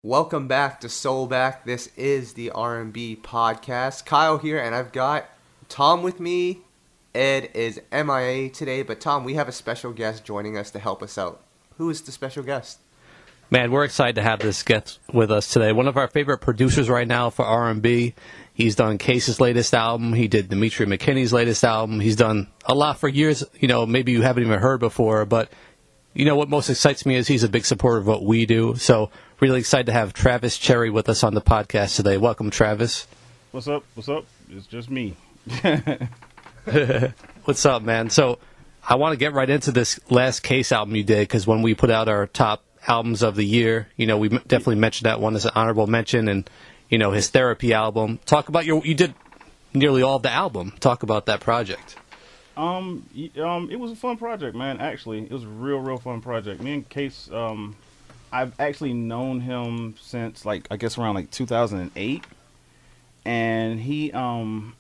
Welcome back to SoulBack. This is the R&B podcast. Kyle here, and I've got Tom with me. Ed is MIA today, but Tom, we have a special guest joining us to help us out. Who is the special guest? Man, we're excited to have this guest with us today. One of our favorite producers right now for R&B. He's done Case's latest album. He did Demetria McKinney's latest album. He's done a lot for years. Maybe you haven't even heard before, but what most excites me is he's a big supporter of what we do. So really excited to have Travis Cherry with us on the podcast today. Welcome, Travis. What's up? It's just me. What's up, man? So I want to get right into this last Case album you did, because when we put out our top albums of the year, we definitely mentioned that one as an honorable mention, and his therapy album. Talk about you did nearly all of the album. Talk about that project. It was a fun project, man. Actually, it was a real fun project. Me and Case, I've actually known him since I guess around 2008, and when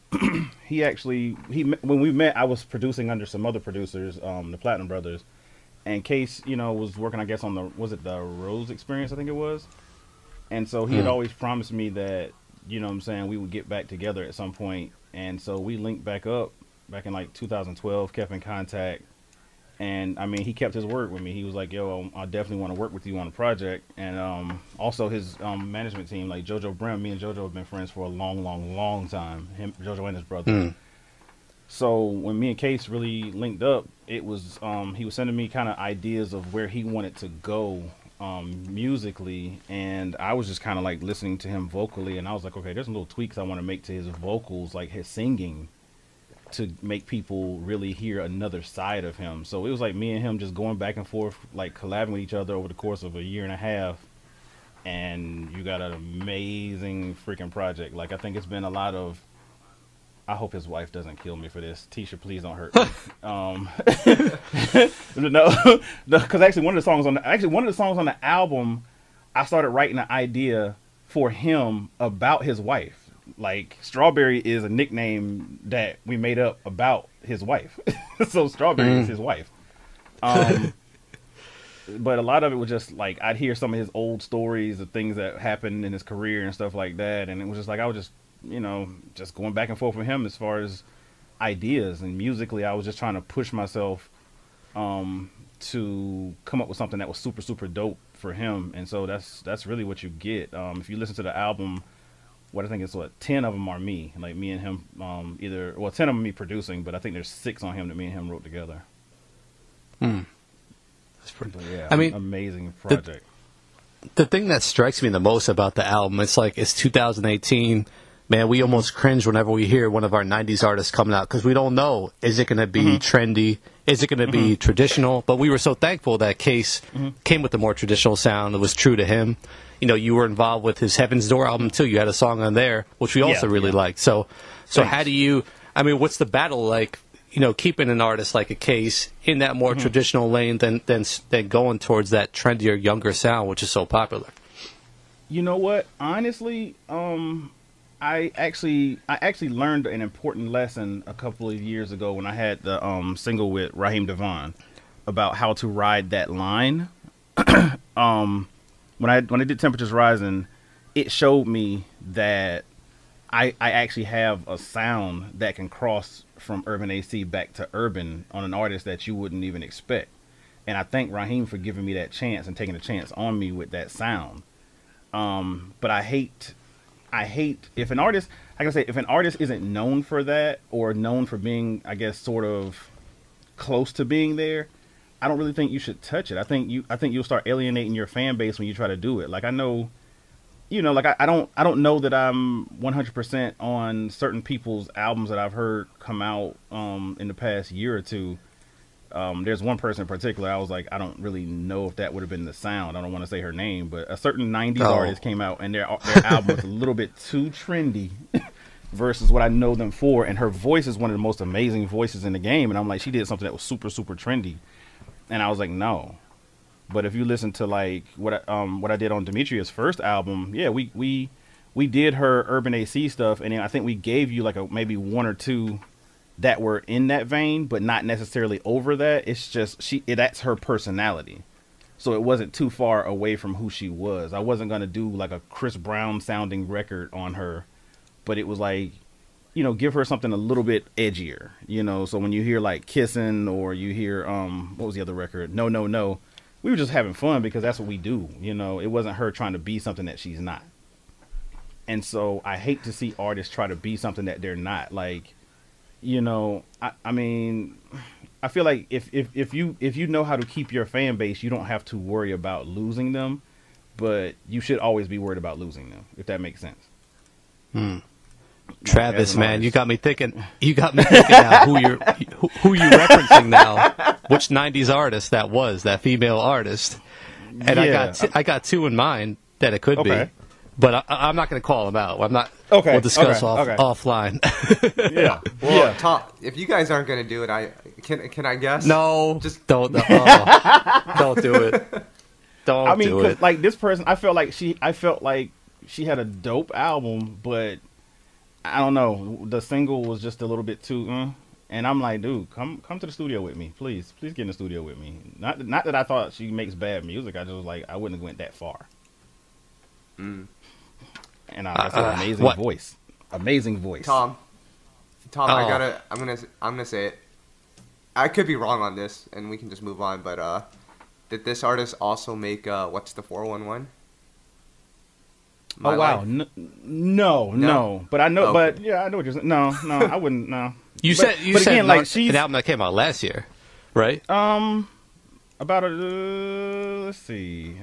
we met, I was producing under some other producers, the Platinum Brothers, and Case, was working, I guess, on the Rose Experience, I think it was, and so he had always promised me that, we would get back together at some point, and so we linked back up back in 2012, kept in contact. And I mean, he kept his word with me. He was like, "Yo, I definitely want to work with you on a project." And also his management team, like JoJo Brim. Me and JoJo have been friends for a long time. JoJo and his brother. So when me and Case really linked up, it was he was sending me kind of ideas of where he wanted to go musically, and I was just kind of listening to him vocally, and I was like, okay, there's some little tweaks I want to make to his vocals, like his singing, to make people really hear another side of him. So it was me and him just going back and forth, collabing with each other over the course of a year and a half. And you got an amazing freaking project. I think it's been a lot of, I hope his wife doesn't kill me for this. Tisha, please don't hurt me. No, because actually one of the songs on the album, I started writing an idea for him about his wife. Strawberry is a nickname that we made up about his wife. So Strawberry is his wife. But a lot of it was just I'd hear some of his old stories of things that happened in his career and stuff like that, and it was just I was just just going back and forth with him as far as ideas, and musically I was just trying to push myself to come up with something that was super dope for him. And so that's really what you get. If you listen to the album, what I think is 10 of them are me, me and him, 10 of them me producing, but I think there's 6 on him that me and him wrote together. That's pretty. But yeah, I mean, amazing project. The thing that strikes me the most about the album, it's 2018. Man, we almost cringe whenever we hear one of our 90s artists coming out, because we don't know, is it going to be trendy? Is it going to be traditional? But we were so thankful that Case came with a more traditional sound that was true to him. You were involved with his Heaven's Door album too. You had a song on there, which we also really liked. So how do you, what's the battle like, keeping an artist like a Case in that more traditional lane than going towards that trendier, younger sound, which is so popular? You know what? Honestly, I actually learned an important lesson a couple of years ago when I had the single with Raheem Devon about how to ride that line. When I did Temperatures Rising, it showed me that I actually have a sound that can cross from urban AC back to urban on an artist that you wouldn't even expect. And I thank Raheem for giving me that chance and taking a chance on me with that sound. But I hate if an artist, if an artist isn't known for that, or known for being, I guess, sort of close to being there, I don't really think you should touch it. I think you'll start alienating your fan base when you try to do it. I know, I don't know that I'm 100% on certain people's albums that I've heard come out in the past year or two. There's one person in particular, I was like, I don't really know if that would have been the sound. I don't want to say her name, but a certain 90s artist came out, and their album was a little bit too trendy versus what I know them for. And her voice is one of the most amazing voices in the game. And I'm like, she did something that was super trendy. And I was like, no. But if you listen to what I did on Demetria's first album, yeah, we did her Urban AC stuff, and then I think we gave you maybe 1 or 2 that were in that vein, but not necessarily over that. It's just that's her personality. So it wasn't too far away from who she was. I wasn't going to do like a Chris Brown sounding record on her, but it was like, you know, give her something a little bit edgier, you know. So when you hear like Kissin' or you hear, what was the other record? No, No, No. We were just having fun because that's what we do. You know, it wasn't her trying to be something that she's not. And so I hate to see artists try to be something that they're not. Like, you know, I mean, I feel like if you know how to keep your fan base, you don't have to worry about losing them, but you should always be worried about losing them, if that makes sense. Travis, man, you got me thinking. You got me thinking now who you referencing now? Which '90s artist that was? That female artist? And Yeah. I got two in mind that it could be, but I'm not going to call them out. I'm not. Okay. We'll discuss Okay. offline. Yeah. Well, Yeah. Tom, if you guys aren't gonna do it, can I guess? No, Just don't do it. Don't I mean, do 'cause, it. like this person, I felt like she had a dope album, but I don't know. The single was just a little bit too. And I'm like, dude, come to the studio with me, please get in the studio with me. Not that I thought she makes bad music. I just was like, I wouldn't have went that far. And that's an amazing voice. Tom, Oh. I'm gonna say it. I could be wrong on this, and we can just move on. But did this artist also make what's the 411? Oh wow, no. But I know, Okay. but yeah, I know what you're saying. No, I wouldn't. No. You But said again, like she's an album that came out last year, right? about let's see.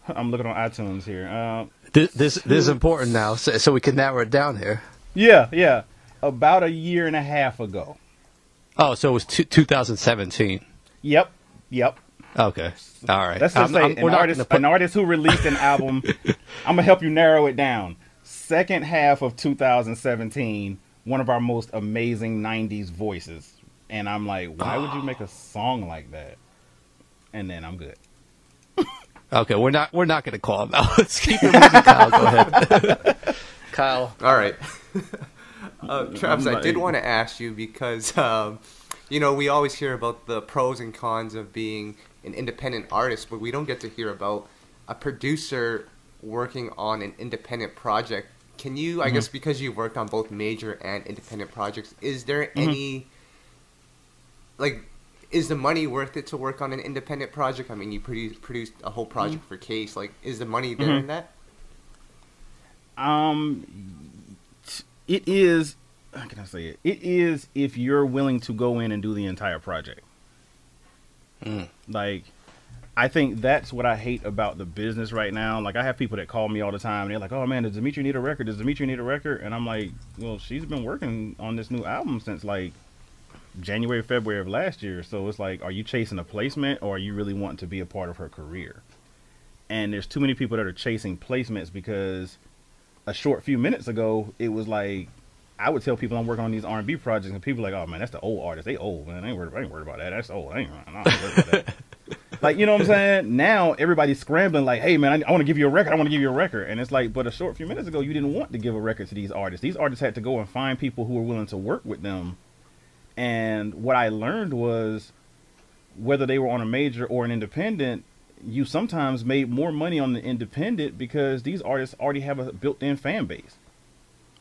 I'm looking on iTunes here. This is important now, so we can narrow it down here. Yeah. About a year and a half ago. Oh, so it was 2017. Yep. Okay, all right. Let's just say an artist who released an album. I'm gonna help you narrow it down. Second half of 2017, one of our most amazing '90s voices, and I'm like, why would you make a song like that? And then I'm good. Okay, we're not going to call him out. Let's keep it moving. Kyle, go ahead. Kyle. All right. Travis, I did want to ask you because, we always hear about the pros and cons of being an independent artist, but we don't get to hear about a producer working on an independent project. Can you, I guess because you worked on both major and independent projects, is there any, is the money worth it to work on an independent project? I mean, you produced a whole project for Case. Like, is the money there in that? It is. How can I say it? It is if you're willing to go in and do the entire project. Like, I think that's what I hate about the business right now. Like, I have people that call me all the time, and they're like, "Oh man, does Demetria need a record? Does Demetria need a record?" And I'm like, "Well, she's been working on this new album since like January, February of last year. So it's like, are you chasing a placement, or are you really wanting to be a part of her career?" And there's too many people that are chasing placements because a short few minutes ago, it was like, I would tell people I'm working on these R&B projects, and people are like, "Oh man, that's the old artist. They old, man. I ain't worried about that. That's old. I ain't worried about that." Like, you know what I'm saying? Now everybody's scrambling like, "Hey man, I want to give you a record. I want to give you a record." And it's like, but a short few minutes ago, you didn't want to give a record to these artists. These artists had to go and find people who were willing to work with them. And what I learned was, whether they were on a major or an independent, you sometimes made more money on the independent because these artists already have a built-in fan base.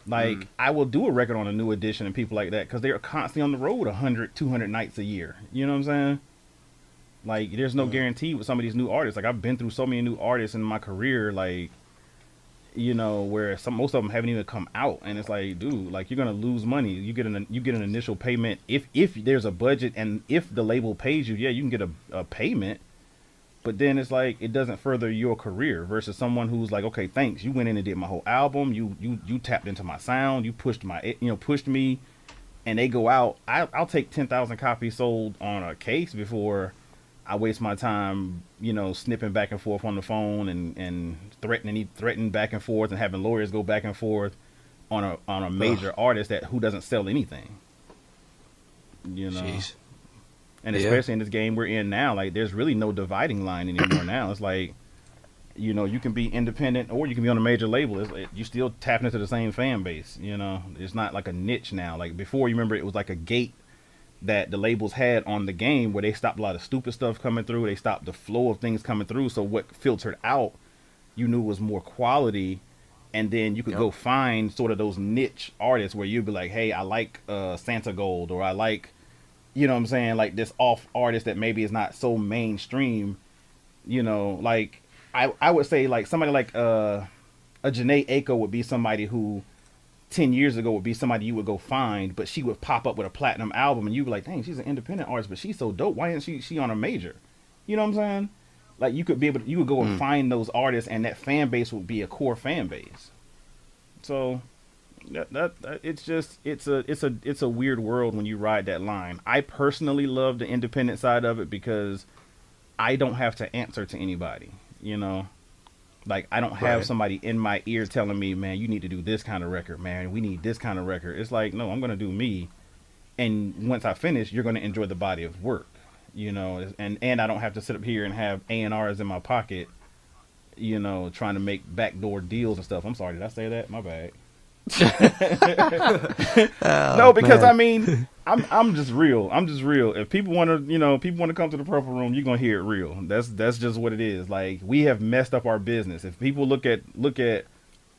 Like, I will do a record on a New Edition and people like that because they are constantly on the road 100, 200 nights a year. You know what I'm saying? Like, there's no guarantee with some of these new artists. Like, I've been through so many new artists in my career, like, you know, where most of them haven't even come out, and it's like, dude, like, you're gonna lose money. You get an initial payment if there's a budget, and if the label pays you, yeah, you can get a payment. But then it's like, it doesn't further your career versus someone who's like, okay, thanks, you went in and did my whole album, you tapped into my sound, you pushed me, and they go out. I'll take 10,000 copies sold on a case before I waste my time, snipping back and forth on the phone and threatening back and forth and having lawyers go back and forth on a major artist who doesn't sell anything. Jeez. And especially in this game we're in now, like, there's really no dividing line anymore now. It's like, you can be independent or you can be on a major label. You still tapping into the same fan base. It's not like a niche now. Like before, you remember it was like a gate that the labels had on the game, where they stopped a lot of stupid stuff coming through. They stopped the flow of things coming through. So what filtered out, you knew was more quality. And then you could go find sort of those niche artists where you'd be like, hey, I like Santa Gold, or I like, you know what I'm saying, like this off artist that maybe is not so mainstream. You know, like I would say like somebody like a Janae Aiko would be somebody who 10 years ago would be somebody you would go find, but she would pop up with a platinum album and you'd be like, dang, she's an independent artist, but she's so dope. Why isn't she on a major? You know what I'm saying? Like you would go and find those artists, and that fan base would be a core fan base. So it's a weird world when you ride that line. I personally love the independent side of it because I don't have to answer to anybody, you know? Like, I don't have somebody in my ear telling me, man, you need to do this kind of record, man. We need this kind of record. It's like, no, I'm going to do me. And once I finish, you're going to enjoy the body of work, you know? And I don't have to sit up here and have A&Rs in my pocket, you know, trying to make backdoor deals and stuff. I'm sorry, did I say that? My bad. No, because man. I mean, I'm just real. I'm just real. If people want to, you know, come to the Purple Room, you're gonna hear it real. That's just what it is. Like, we have messed up our business. If people look at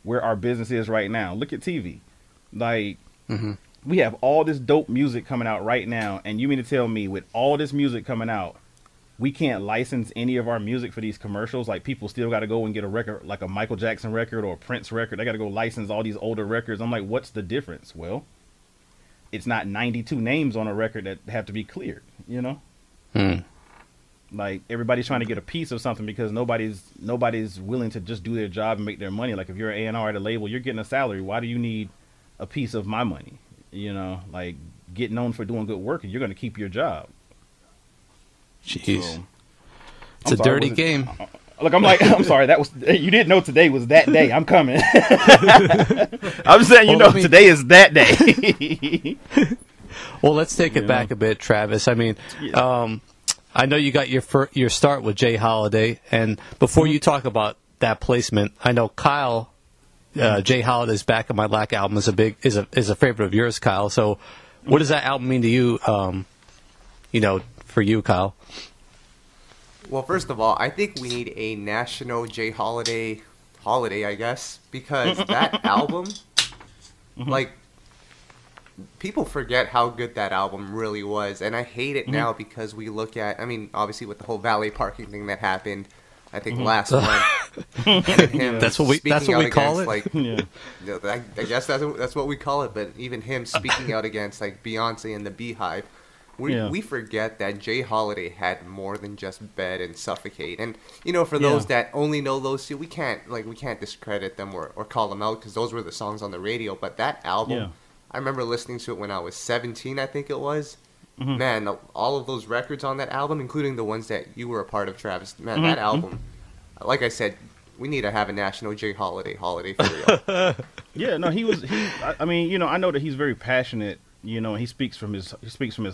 where our business is right now, look at TV. Like, we have all this dope music coming out right now, and you mean to tell me with all this music coming out, we can't license any of our music for these commercials? Like, people still got to go and get a record, like a Michael Jackson record or a Prince record. They got to go license all these older records. I'm like, what's the difference? Well, it's not 92 names on a record that have to be cleared, you know? Like, everybody's trying to get a piece of something because nobody's willing to just do their job and make their money. Like, if you're an A&R at a label, you're getting a salary. Why do you need a piece of my money? You know, like, get known for doing good work and you're going to keep your job. Jeez, so, it's a dirty game. Look, I'm sorry. That was, you didn't know today was that day. I'm coming. I'm saying, today is that day. Well, let's take it back a bit, Travis. I mean, I know you got your start with J.Holiday, and before you talk about that placement, I know Kyle, J.Holiday's Back of My Lack album is a favorite of yours, Kyle. So, what does that album mean to you? For you, Kyle? Well, first of all, I think we need a national J.Holiday holiday, I guess, because that album, like, people forget how good that album really was, and I hate it now because we look at, I mean, obviously with the whole valet parking thing that happened, I think last month. And him that's what we call it. Like, I guess that's what we call it. But even him speaking out against like Beyonce and the Beehive. We forget that J.Holiday had more than just Bed and Suffocate. And, for those that only know those two, we can't discredit them or call them out because those were the songs on the radio. But that album, I remember listening to it when I was 17, I think it was. Man, all of those records on that album, including the ones that you were a part of, Travis, man, that album, like I said, we need to have a national J.Holiday holiday for real. Yeah, no, I mean, I know that he's very passionate. He speaks from his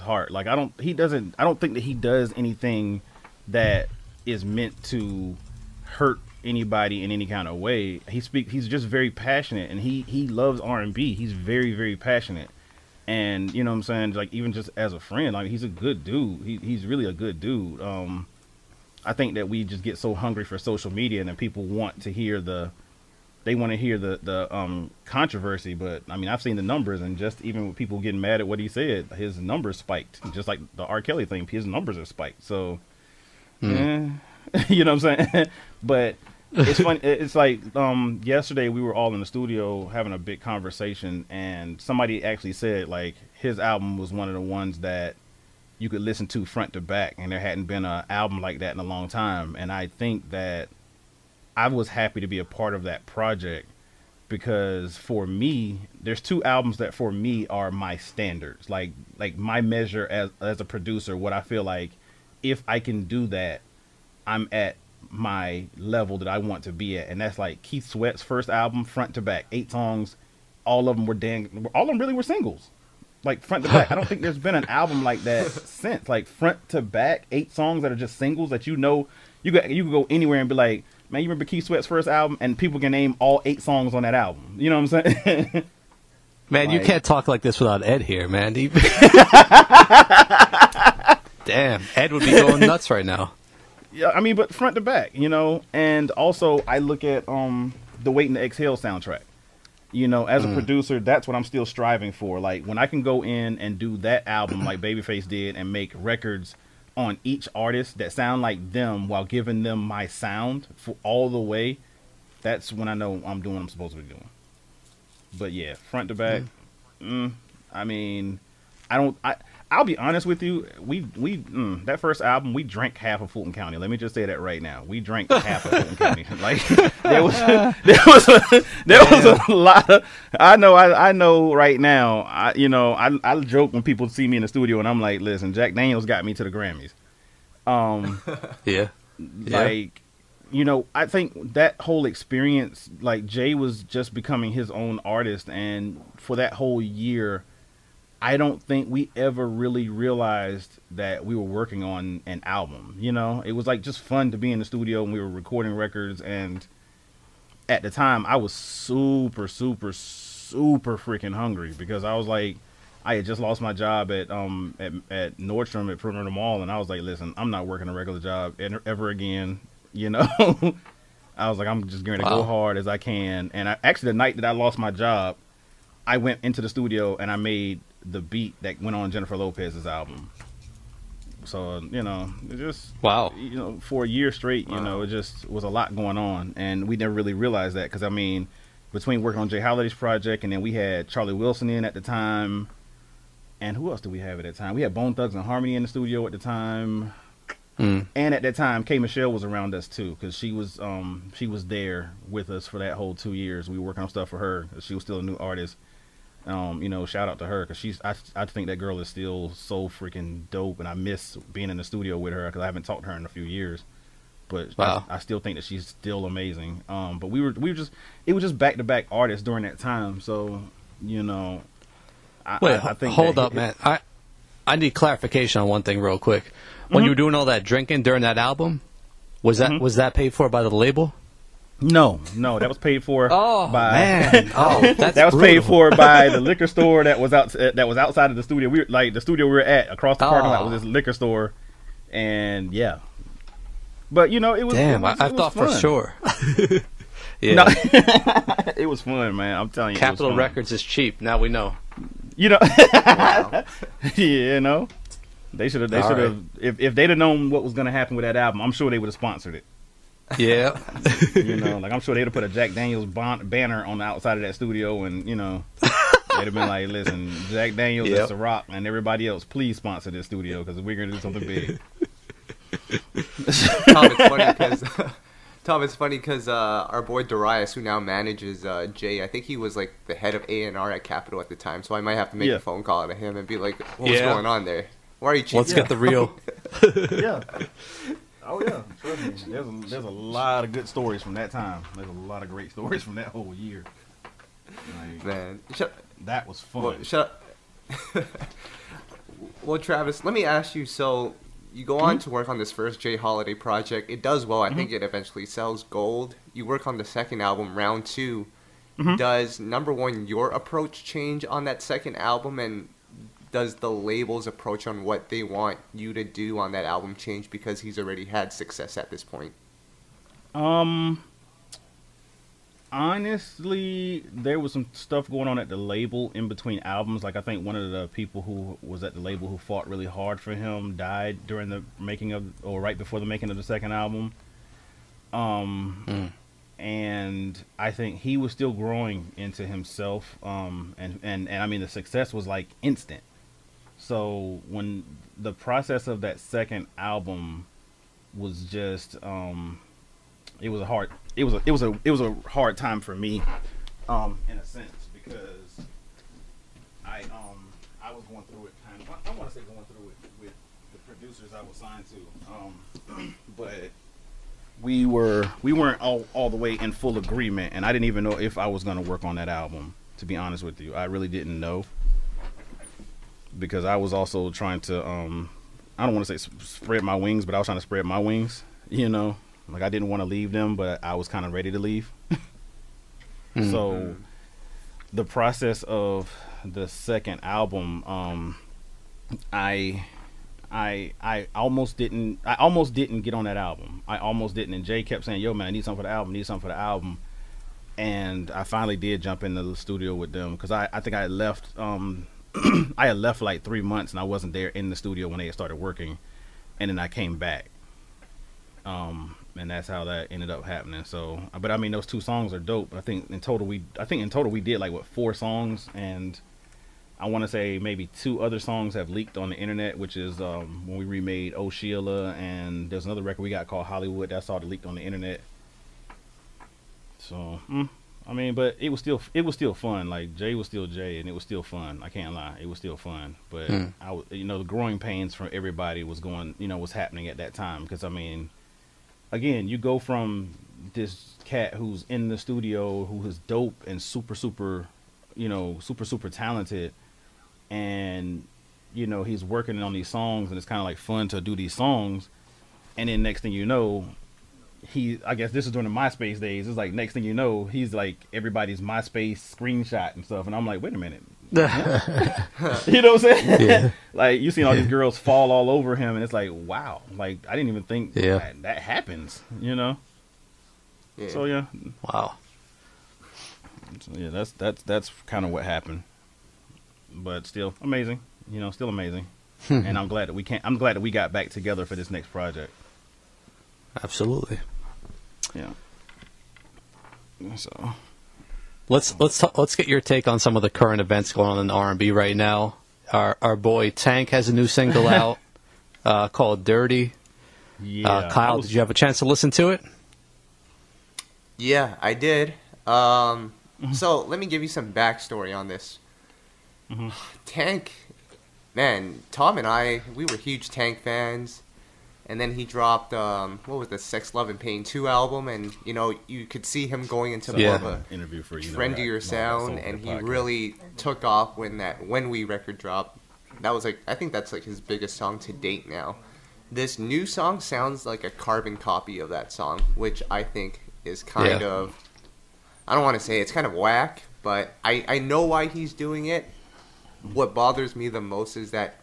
heart. Like, I don't think that he does anything that is meant to hurt anybody in any kind of way. He's just very passionate, and he loves R&B. He's very, very passionate. And you know what I'm saying? Like, even just as a friend, like, he's a good dude. He's really a good dude. I think that we just get so hungry for social media, and then people want to hear the controversy, but I mean, I've seen the numbers, and just even with people getting mad at what he said, his numbers spiked. Just like the R. Kelly thing, his numbers are spiked. So, you know what I'm saying? But it's funny. It's like yesterday we were all in the studio having a big conversation, and somebody actually said like his album was one of the ones that you could listen to front to back, and there hadn't been an album like that in a long time. And I think that I was happy to be a part of that project because for me, there's two albums that for me are my standards, like my measure as a producer, what I feel like if I can do that, I'm at my level that I want to be at. And that's like Keith Sweat's first album, front to back, 8 songs. All of them really were singles, like front to back. I don't think there's been an album like that since, like front to back, 8 songs that are just singles that you could go anywhere and be like, man, you remember Keith Sweat's first album? And people can name all 8 songs on that album. You know what I'm saying? Man, you can't talk like this without Ed here, man. Damn, Ed would be going nuts right now. Yeah, I mean, but front to back, you know. And also, I look at the Waiting to Exhale soundtrack. You know, as a producer, that's what I'm still striving for. Like, when I can go in and do that album like Babyface did and make records on each artist that sound like them while giving them my sound for all the way, that's when I know I'm doing what I'm supposed to be doing. But yeah, front to back, I mean, I'll be honest with you. That first album, we drank half of Fulton County. Let me just say that right now. We drank half of Fulton County. Like there was a lot of. I know right now. I joke when people see me in the studio and I'm like, listen, Jack Daniels got me to the Grammys. Yeah. Like, you know, I think that whole experience, like Jay was just becoming his own artist, and for that whole year, I don't think we ever really realized that we were working on an album. You know, it was like just fun to be in the studio and we were recording records. And at the time, I was super, super, super freaking hungry because I was like, I had just lost my job at Nordstrom at Perimeter Mall, and I was like, listen, I'm not working a regular job ever again. You know, I was like, I'm just going to go hard as I can. And actually, the night that I lost my job, I went into the studio and I made the beat that went on Jennifer Lopez's album. So, you know, it just, you know, for a year straight, you know, it just was a lot going on. And we never really realized that because, I mean, between working on J.Holiday's project and then we had Charlie Wilson in at the time. And who else did we have at that time? We had Bone Thugs and Harmony in the studio at the time. And at that time, K. Michelle was around us too, because she was there with us for that whole 2 years. We were working on stuff for her. She was still a new artist. You know, shout out to her because I think that girl is still so freaking dope, and I miss being in the studio with her because I haven't talked to her in a few years. But I still think that she's still amazing. But it was just back to back artists during that time. So, you know, I think hold up, man. I need clarification on one thing real quick. When you were doing all that drinking during that album, was that paid for by the label? No, that was paid for man. That's that was brutal. paid for by the liquor store that was outside of the studio. The studio we were at across the parking lot was this liquor store, and yeah. But you know, it was. Damn, I thought fun. for sure. Yeah, no, it was fun, man. I'm telling you, Capitol Records is cheap. Now we know. You know, you know, they should have. Right. If they'd have known what was going to happen with that album, I'm sure they would have sponsored it. Yeah. You know, like I'm sure they'd have put a Jack Daniels banner on the outside of that studio, and you know, they'd have been like, "Listen, Jack Daniels and Ciroc and everybody else, please sponsor this studio because we're gonna do something big." Tom, it's funny because our boy Darius, who now manages Jay, I think he was like the head of A&R at Capitol at the time, so I might have to make a phone call to him and be like, "What's going on there? Why are you cheating?" Let's get the real. Yeah. Oh yeah, trust me. There's a lot of good stories from that time. There's a lot of great stories from that whole year. Like, man, that was fun. Well, shut up. Well, Travis, let me ask you. So you go on to work on this first J.Holiday project. It does well. I think it eventually sells gold. You work on the second album, Round 2. Does number one your approach change on that second album, and does the label's approach on what they want you to do on that album change because he's already had success at this point? Honestly, there was some stuff going on at the label in between albums. Like, I think one of the people who was at the label who fought really hard for him died during the making of, or right before the making of the second album. And I think he was still growing into himself. And I mean, the success was like instant. So when the process of that second album was just, it was a hard time for me, in a sense, because I was going through it kind of, I want to say going through it with the producers I was signed to, but we weren't all the way in full agreement, and I didn't even know if I was going to work on that album, to be honest with you. I really didn't know, because I was also trying to, I don't want to say spread my wings, but I was trying to spread my wings, you know? Like, I didn't want to leave them, but I was kind of ready to leave. So the process of the second album, I almost didn't get on that album. I almost didn't, and Jay kept saying, "Yo, man, I need something for the album. Need something for the album." And I finally did jump into the studio with them because I think I had left. I had left for like 3 months, and I wasn't there in the studio when they had started working, and then I came back. And that's how that ended up happening. So, but I mean, those 2 songs are dope. I think in total we did like 4 songs, and I want to say maybe 2 other songs have leaked on the internet, which is when we remade Oh Sheila, and there's another record we got called Hollywood that's all leaked on the internet. So, I mean, but it was still fun. Like Jay was still Jay, and it was still fun. I can't lie, it was still fun. But the growing pains from everybody was was happening at that time, because I mean, again, you go from this cat who's in the studio, who is dope and super talented, and he's working on these songs, and it's kind of like fun to do these songs, and then next thing you know, I guess this is during the MySpace days, it's like next thing you know, he's like everybody's MySpace screenshot and stuff, and I'm like, wait a minute. You know what I'm saying? Yeah. Like, you seen all these girls fall all over him, and it's like, wow, like I didn't even think that happens, Yeah. So yeah. Wow. So, yeah, that's kind of what happened, but still amazing, still amazing. And I'm glad that we got back together for this next project. Absolutely. Yeah. So let's get your take on some of the current events going on in R&B right now. Our boy Tank has a new single out called Dirty. Yeah. Kyle, did you have a chance to listen to it? Yeah, I did. So let me give you some backstory on this. Tank, man, Tom and I, we were huge Tank fans. And then he dropped, what was the Sex, Love, and Pain 2 album, and, you could see him going into more of a interview for, trendier sound, and he really took off when We record dropped. That was I think that's his biggest song to date now. This new song sounds like a carbon copy of that song, which I think is kind of, I don't want to say it's kind of whack, but I know why he's doing it. What bothers me the most is that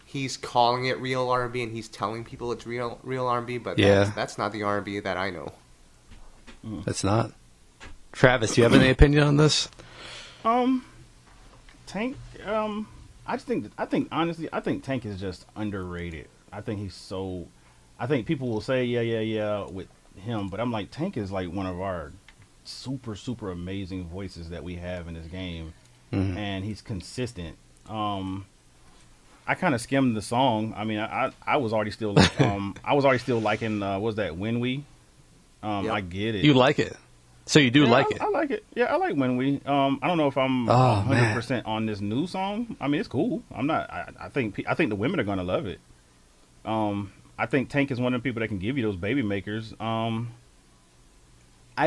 he's calling it real R&B, and he's telling people it's real R&B, but that's not the R&B that I know. It's not. Travis, do you have any opinion on this? Tank, I think honestly, Tank is just underrated. I think people will say yeah with him, but I'm like, Tank is like one of our super amazing voices that we have in this game, and he's consistent. I kind of skimmed the song. I mean, I was already still liking what was that, When We? I get it. You like it, so you do like it. I like it. Yeah, I like When We. I don't know if I'm 100% on this new song. I mean, it's cool. I'm not. I think the women are gonna love it. I think Tank is one of the people that can give you those baby makers. I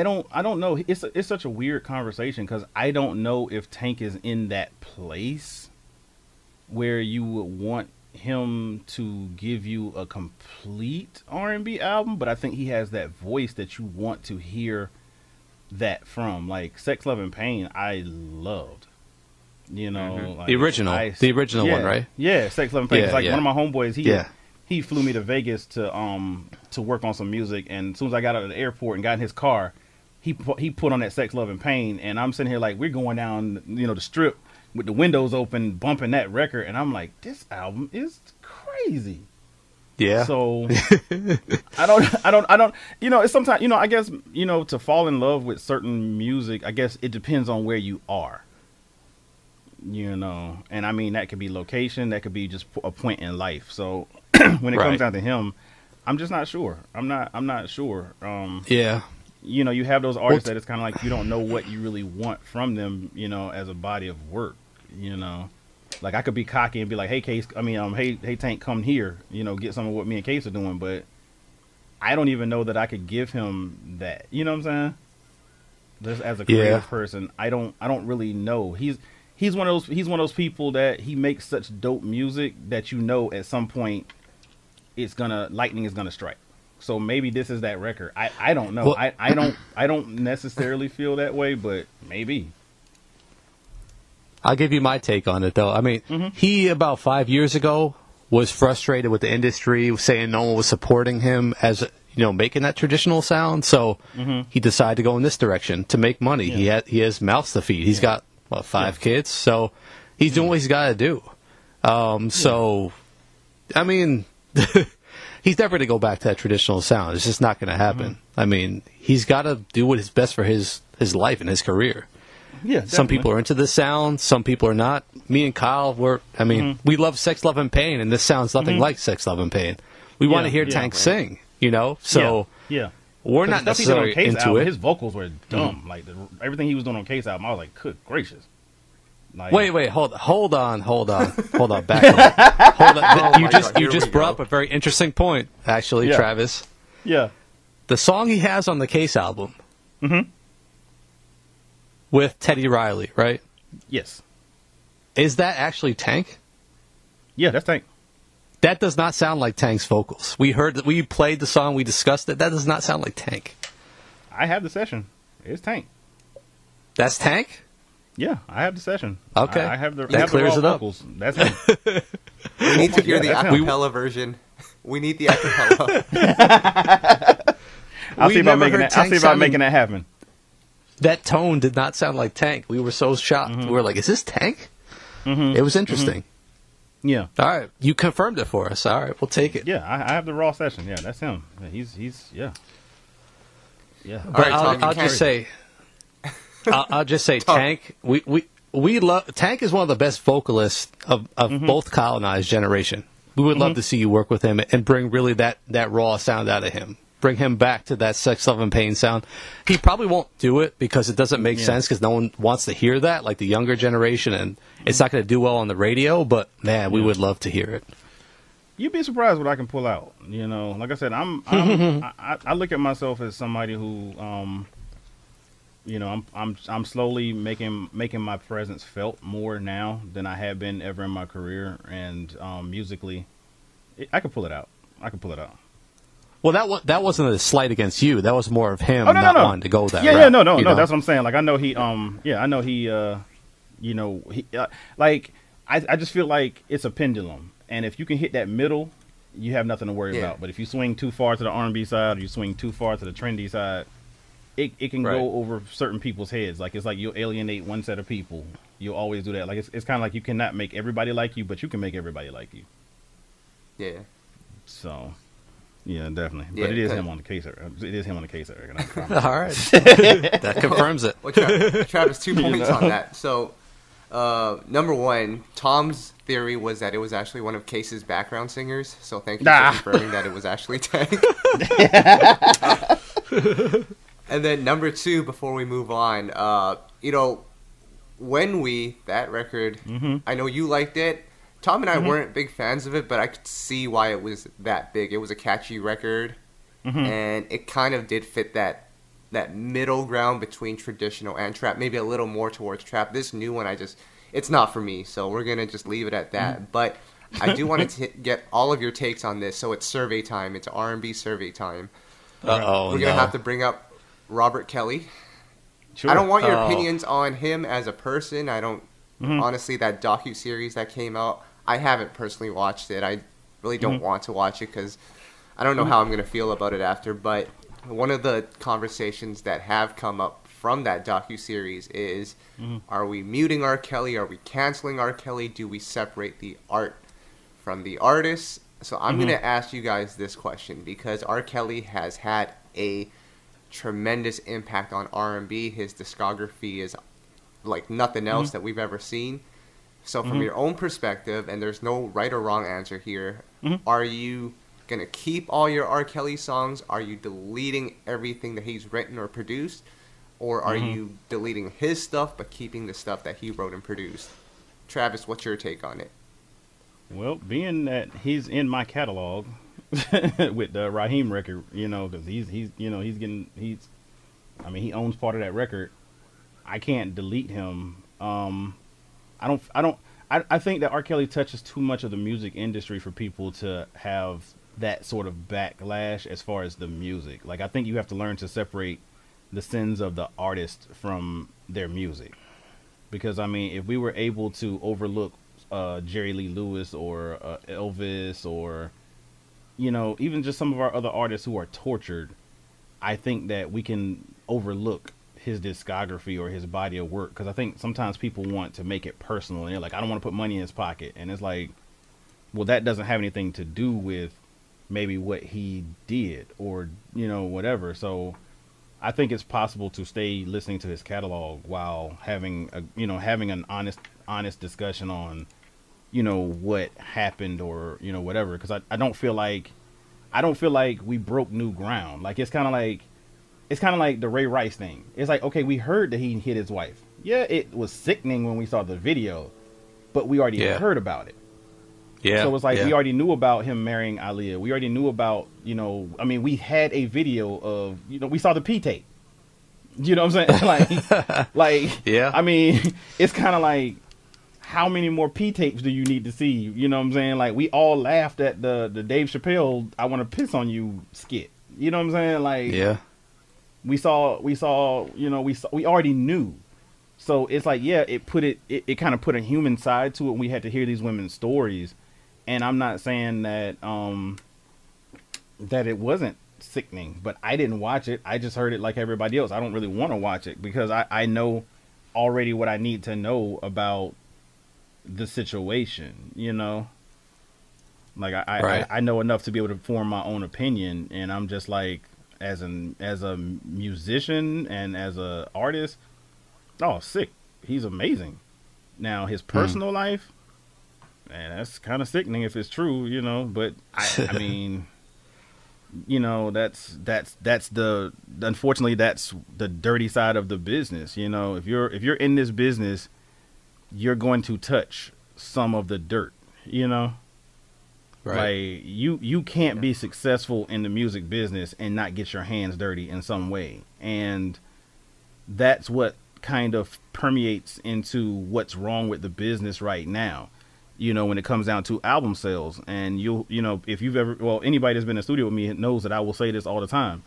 don't know. It's such a weird conversation, because I don't know if Tank is in that place where you would want him to give you a complete R&B album, but I think he has that voice that you want to hear that from. Like Sex, Love, and Pain, I loved. Like, the original one, right? Yeah, Sex, Love, and Pain. One of my homeboys, he flew me to Vegas to work on some music, and as soon as I got out of the airport and got in his car, he put on that Sex, Love, and Pain, and I'm sitting here like, we're going down, the strip with the windows open, bumping that record, and I'm like, this album is crazy. Yeah. So I don't. It's sometimes, I guess, to fall in love with certain music, I guess it depends on where you are. And I mean, that could be location, that could be just a point in life. So when it comes down to him, I'm just not sure. I'm not sure. You have those artists that it's kind of like you don't know what you really want from them, as a body of work, Like, I could be cocky and be like, hey, hey, Tank, come here, get some of what me and Case are doing, but I don't even know that I could give him that. You know what I'm saying? Just as a creative person, I don't really know. He's one of those people that he makes such dope music that at some point lightning is gonna strike. So maybe this is that record. I don't know. Well, I don't necessarily feel that way, but maybe. I'll give you my take on it, though. I mean, he, about 5 years ago, was frustrated with the industry, saying no one was supporting him as, making that traditional sound. So he decided to go in this direction to make money. Yeah. He has mouths to feed. He's got, 5 kids? So he's doing what he's got to do. So, I mean, he's never going to go back to that traditional sound. It's just not going to happen. I mean, he's got to do what is best for his life and his career. Yeah, some people are into this sound, some people are not. Me and Kyle, we love Sex, Love, and Pain, and this sounds nothing like Sex, Love, and Pain. We want to hear Tank sing, So we're not necessarily into album, it. His vocals were dumb. Like everything he was doing on Case album, I was like, good gracious. Like, wait, hold on, back up. Hold on. You just brought up a very interesting point, actually, Travis. Yeah. The song he has on the Case album. With Teddy Riley, right? Yes. Is that actually Tank? Yeah, that's Tank. That does not sound like Tank's vocals. We played the song, we discussed it. That does not sound like Tank. I have the session. It's Tank. That's Tank? Yeah, I have the session. Okay. I have the clears raw it up. vocals. That's him. We need to hear the acapella version. We need the acapella. I'll see about making that happen. That tone did not sound like Tank. We were so shocked. We were like, is this Tank? It was interesting. Yeah. All right. You confirmed it for us. All right. We'll take it. Yeah, I have the raw session. Yeah, that's him. Yeah, he's Yeah. But I'll just say Tank. We love Tank is one of the best vocalists of both Kyle and I's generation. We would love to see you work with him and bring really that raw sound out of him. Bring him back to that Sex, Love, and Pain sound. He probably won't do it because it doesn't make sense because no one wants to hear that, like the younger generation, and it's not going to do well on the radio, but, man, we would love to hear it. You'd be surprised what I can pull out. Like I said, I look at myself as somebody who, I'm slowly making my presence felt more now than I have been ever in my career, and musically, I can pull it out. Well, that wasn't a slight against you. That was more of him not wanting to go that route. Yeah, no. That's what I'm saying. Like, I know he, I just feel like it's a pendulum. And if you can hit that middle, you have nothing to worry about. But if you swing too far to the R&B side or you swing too far to the trendy side, it can go over certain people's heads. Like, it's like you'll alienate one set of people. You'll always do that. Like, it's kind of like you cannot make everybody like you, but you can make everybody like you. Yeah. So... yeah, definitely. But it is him on the case. It is him on the case, Eric. All right. That confirms it. Well, Travis, 2 points on that. So, number one, Tom's theory was that it was actually one of Case's background singers. So thank you for confirming that it was actually Tank. And then number 2, before we move on, that record, I know you liked it. Tom and I weren't big fans of it, but I could see why it was that big. It was a catchy record, and it kind of did fit that middle ground between traditional and trap, maybe a little more towards trap. This new one, it's not for me, so we're going to just leave it at that. But I do want to get all of your takes on this, so it's survey time. It's R&B survey time. We're going to have to bring up Robert Kelly. Sure. I don't want your opinions on him as a person. I don't, honestly, that docuseries that came out, I haven't personally watched it. I really don't want to watch it because I don't know how I'm going to feel about it after. But one of the conversations that have come up from that docuseries is, are we muting R. Kelly? Are we canceling R. Kelly? Do we separate the art from the artist? So I'm going to ask you guys this question because R. Kelly has had a tremendous impact on R&B. His discography is like nothing else that we've ever seen. So from your own perspective, and there's no right or wrong answer here, are you going to keep all your R. Kelly songs? Are you deleting everything that he's written or produced? Or are you deleting his stuff but keeping the stuff that he wrote and produced? Travis, what's your take on it? Well, being that he's in my catalog with the Raheem record, because he owns part of that record. I can't delete him. I think that R. Kelly touches too much of the music industry for people to have that sort of backlash as far as the music. Like, I think you have to learn to separate the sins of the artist from their music. Because I mean, if we were able to overlook Jerry Lee Lewis or Elvis, or even just some of our other artists who are tortured, I think that we can overlook his discography or his body of work. Because I think sometimes people want to make it personal, and they're like, I don't want to put money in his pocket, and it's like, well, that doesn't have anything to do with maybe what he did or whatever. So I think it's possible to stay listening to his catalog while having an honest discussion on what happened or whatever. Because I don't feel like we broke new ground. Like it's kind of like the Ray Rice thing. It's like, okay, we heard that he hit his wife. Yeah, it was sickening when we saw the video, but we already heard about it. Yeah. So it's like we already knew about him marrying Aaliyah. We already knew about, I mean, we had a video of, we saw the P tape. You know what I'm saying? Like, yeah. I mean, it's kind of like, how many more P tapes do you need to see? You know what I'm saying? Like, we all laughed at the Dave Chappelle "I Want to Piss on You" skit. You know what I'm saying? Like, yeah. We already knew. So it's like, yeah, it kind of put a human side to it. We had to hear these women's stories. And I'm not saying that that it wasn't sickening, but I didn't watch it. I just heard it like everybody else. I don't really want to watch it because I know already what I need to know about the situation, Like I know enough to be able to form my own opinion, and I'm just like, as a musician and as a artist, oh, sick. He's amazing. Now his personal life, man, that's kind of sickening if it's true, but I mean, unfortunately that's the dirty side of the business. If you're in this business, you're going to touch some of the dirt, Right. Like you can't be successful in the music business and not get your hands dirty in some way. And that's what kind of permeates into what's wrong with the business right now. When it comes down to album sales. And if you've anybody that's been in the studio with me knows that I will say this all the time.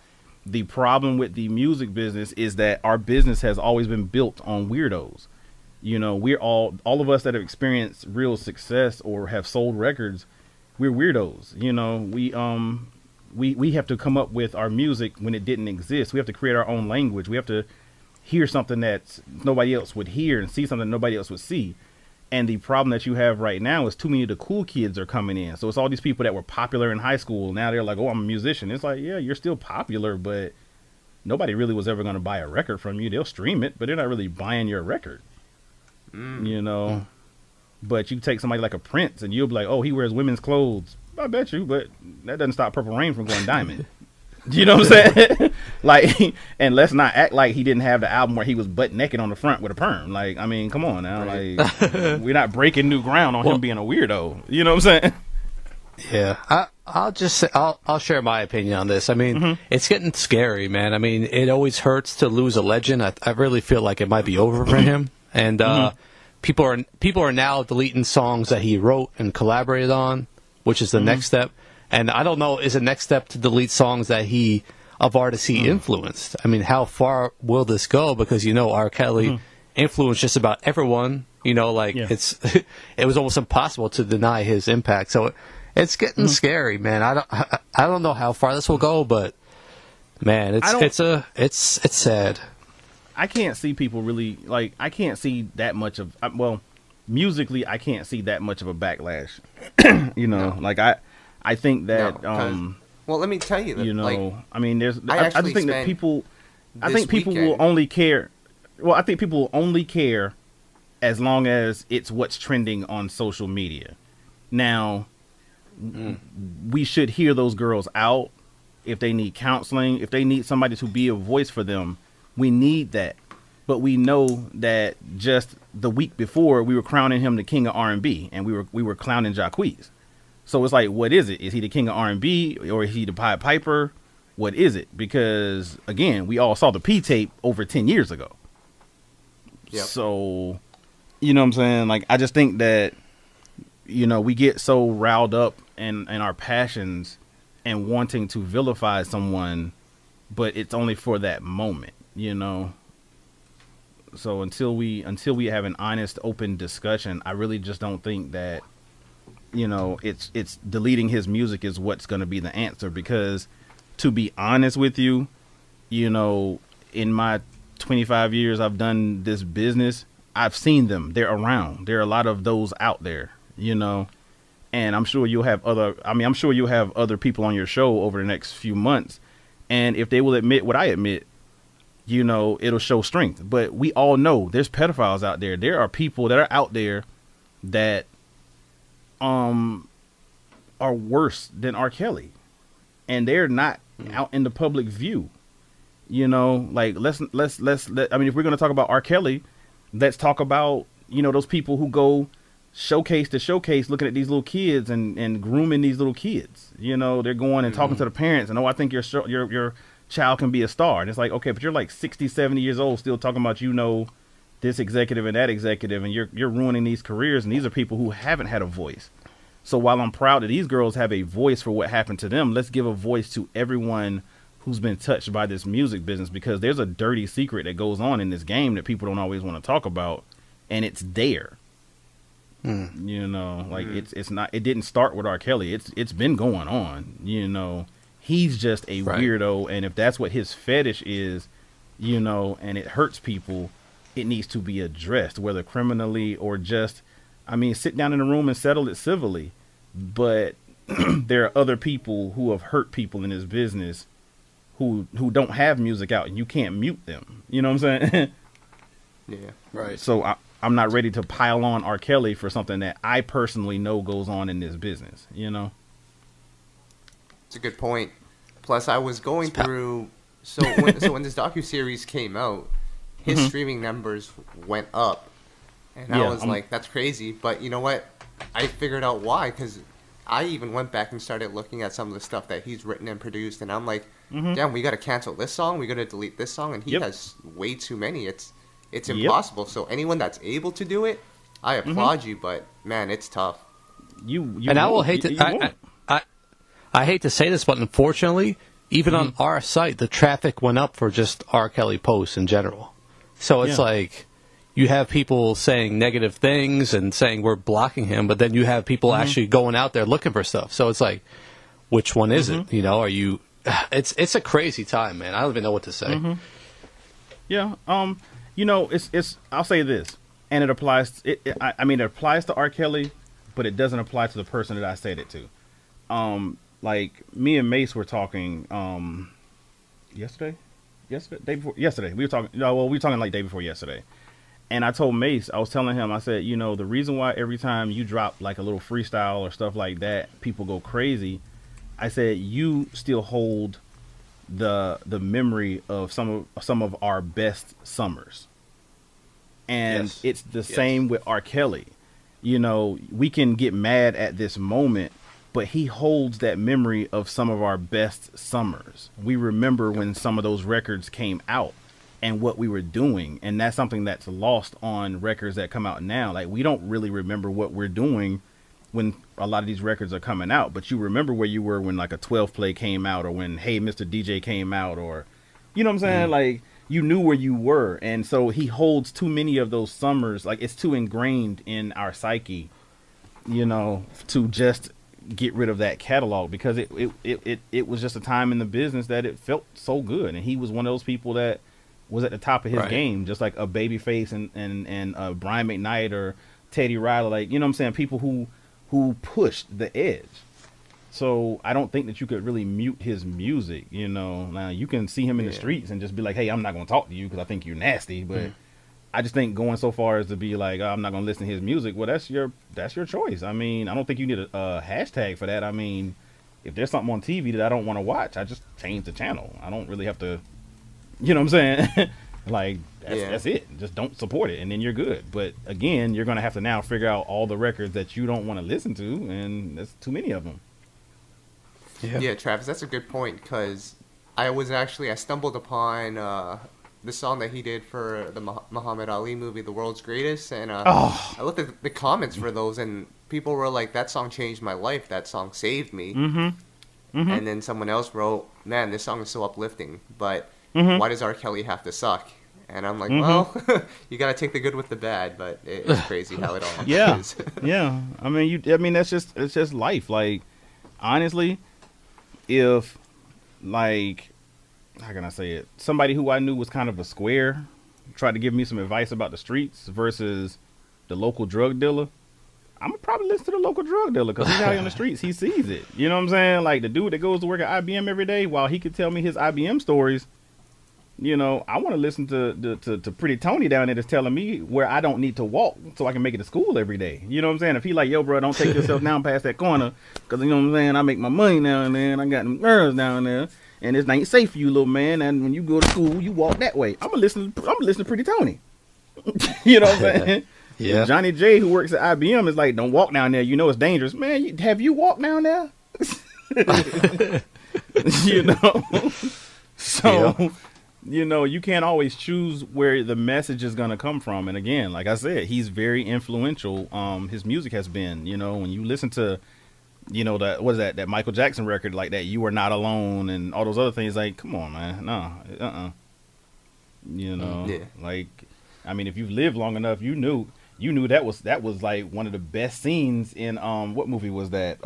The problem with the music business is that our business has always been built on weirdos. We're all of us that have experienced real success or have sold records, we're weirdos. We have to come up with our music when it didn't exist. We have to create our own language. We have to hear something that nobody else would hear and see something nobody else would see. And the problem that you have right now is too many of the cool kids are coming in. So it's all these people that were popular in high school. Now they're like, oh, I'm a musician. It's like, yeah, you're still popular, but nobody really was ever going to buy a record from you. They'll stream it, but they're not really buying your record. But you take somebody like a Prince and you'll be like, oh, he wears women's clothes. I bet you, but that doesn't stop Purple Rain from going diamond. You know what I'm saying? Like, and let's not act like he didn't have the album where he was butt naked on the front with a perm. Like, I mean, come on now. Right. Like, we're not breaking new ground on him being a weirdo. You know what I'm saying? Yeah, I'll just say, I'll share my opinion on this. I mean, it's getting scary, man. I mean, it always hurts to lose a legend. I really feel like it might be over for him. And people are now deleting songs that he wrote and collaborated on, which is the next step. And I don't know, is the next step to delete songs of artists he influenced? I mean, how far will this go? Because, R. Kelly influenced just about everyone. It was almost impossible to deny his impact. So it's getting scary, man. I don't know how far this will go, but man, it's sad. I can't see people really, like, I can't see that much of, musically, I can't see that much of a backlash. Like I think that, well, let me tell you, I mean, I just think that people, will only care. Well, I think people will only care as long as it's what's trending on social media. Now, we should hear those girls out if they need counseling, if they need somebody to be a voice for them. We need that. But we know that just the week before, we were crowning him the king of R&B, and we were clowning Jacquees. So it's like, what is it? Is he the king of R&B, or is he the Pied Piper? What is it? Because, again, we all saw the P tape over 10 years ago. Yep. So, you know what I'm saying? Like, I just think that, we get so riled up in our passions and wanting to vilify someone, but it's only for that moment, So until we have an honest, open discussion, I really just don't think that, you know, it's deleting his music is what's going to be the answer. Because to be honest with you, you know, in my 25 years I've done this business, I've seen them. They're around. There are a lot of those out there, you know, and I'm sure you'll have other people on your show over the next few months. And if they will admit what I admit, you know, it'll show strength. But we all know there's pedophiles out there. There are people that are out there that are worse than R. Kelly, and they're not out in the public view. You know, like let's I mean, if we're going to talk about R. Kelly, let's talk about, you know, those people who go showcase to showcase looking at these little kids and grooming these little kids. You know, they're going and talking to the parents and, oh, I think your child can be a star. And it's like, okay, but you're like 60, 70 years old still talking about, you know, this executive and that executive, and you're ruining these careers. And these are people who haven't had a voice. So while I'm proud that these girls have a voice for what happened to them, let's give a voice to everyone who's been touched by this music business, because there's a dirty secret that goes on in this game that people don't always want to talk about, and it's there. You know, like it's not, it didn't start with R. Kelly. It's been going on, you know. He's just a weirdo, and if that's what his fetish is, you know, and it hurts people, it needs to be addressed, whether criminally or just, I mean, sit down in a room and settle it civilly. But there are other people who have hurt people in this business who don't have music out, and you can't mute them. You know what I'm saying? Yeah, right. So I'm not ready to pile on R. Kelly for something that I personally know goes on in this business, you know? It's a good point. Plus, I was going through, so when this docuseries came out, his streaming numbers went up. And I was like, that's crazy. But you know what? I figured out why, because I even went back and started looking at some of the stuff that he's written and produced, and I'm like, damn, we got to cancel this song, we got to delete this song, and he has way too many. It's impossible. So anyone that's able to do it, I applaud you, but man, it's tough. And I will hate to I hate to say this, but unfortunately, even on our site, the traffic went up for just R. Kelly posts in general. So it's like, you have people saying negative things and saying we're blocking him, but then you have people actually going out there looking for stuff. So it's like, which one is it? You know, are you? It's a crazy time, man. I don't even know what to say. Yeah. You know, it's. I'll say this, and it applies. I mean, it applies to R. Kelly, but it doesn't apply to the person that I said it to. Like me and Mace were talking. Yesterday, day before yesterday. We were talking. Well, we were talking like day before yesterday. And I told Mace, I was telling him, I said, you know, the reason why every time you drop like a little freestyle or stuff like that, people go crazy. I said, you still hold the memory of some of our best summers. And it's the same with R. Kelly. You know, we can get mad at this moment, but he holds that memory of some of our best summers. We remember when some of those records came out and what we were doing, and that's something that's lost on records that come out now. Like, we don't really remember what we're doing when a lot of these records are coming out, but you remember where you were when like a 12 play came out, or when Hey Mr. DJ came out, or, you know what I'm saying? Like, you knew where you were. And so he holds too many of those summers. Like, it's too ingrained in our psyche, you know, to just get rid of that catalog, because it was just a time in the business that it felt so good. And he was one of those people that was at the top of his game, just like a Babyface and Brian McKnight or Teddy Riley, like, you know what I'm saying? People who pushed the edge. So I don't think that you could really mute his music, you know. Now, you can see him in the streets and just be like, hey, I'm not going to talk to you because I think you're nasty. But I just think going so far as to be like, oh, I'm not going to listen to his music, well, that's your choice. I mean, I don't think you need a hashtag for that. I mean, if there's something on TV that I don't want to watch, I just change the channel. I don't really have to, you know what I'm saying? Like, that's it. Just don't support it, and then you're good. But again, you're going to have to now figure out all the records that you don't want to listen to, and there's too many of them. Yeah, Travis, that's a good point, because I stumbled upon the song that he did for the Muhammad Ali movie, The World's Greatest, and I looked at the comments for those, and people were like, that song changed my life, that song saved me. And then someone else wrote, man, this song is so uplifting, but why does R. Kelly have to suck? And I'm like, well, you got to take the good with the bad, but it's crazy how it all is. Yeah. I mean, it's just life. Like, honestly, if, like, how can I say it? Somebody who I knew was kind of a square tried to give me some advice about the streets versus the local drug dealer, I'm gonna probably listen to the local drug dealer because he's out on the streets. He sees it. You know what I'm saying? Like the dude that goes to work at IBM every day, while he could tell me his IBM stories, you know, I want to listen to Pretty Tony down there that's telling me where I don't need to walk so I can make it to school every day. You know what I'm saying? If he like, yo, bro, don't take yourself down past that corner because, you know what I'm saying, I make my money down there and I got them girls down there. And it's ain't safe for you, little man. And when you go to school, you walk that way. I'm gonna listen to Pretty Tony. You know what I'm saying? Yeah. Johnny J, who works at IBM, is like, don't walk down there. You know it's dangerous, man. Have you walked down there? You know. So, yeah. You know, you can't always choose where the message is gonna come from. And again, like I said, he's very influential. His music has been. You know, when you listen to, you know, that Michael Jackson record, like that You Are Not Alone and all those other things, like, come on, man. No, you know, like, I mean, if you've lived long enough, you knew that was like one of the best scenes in what movie was that?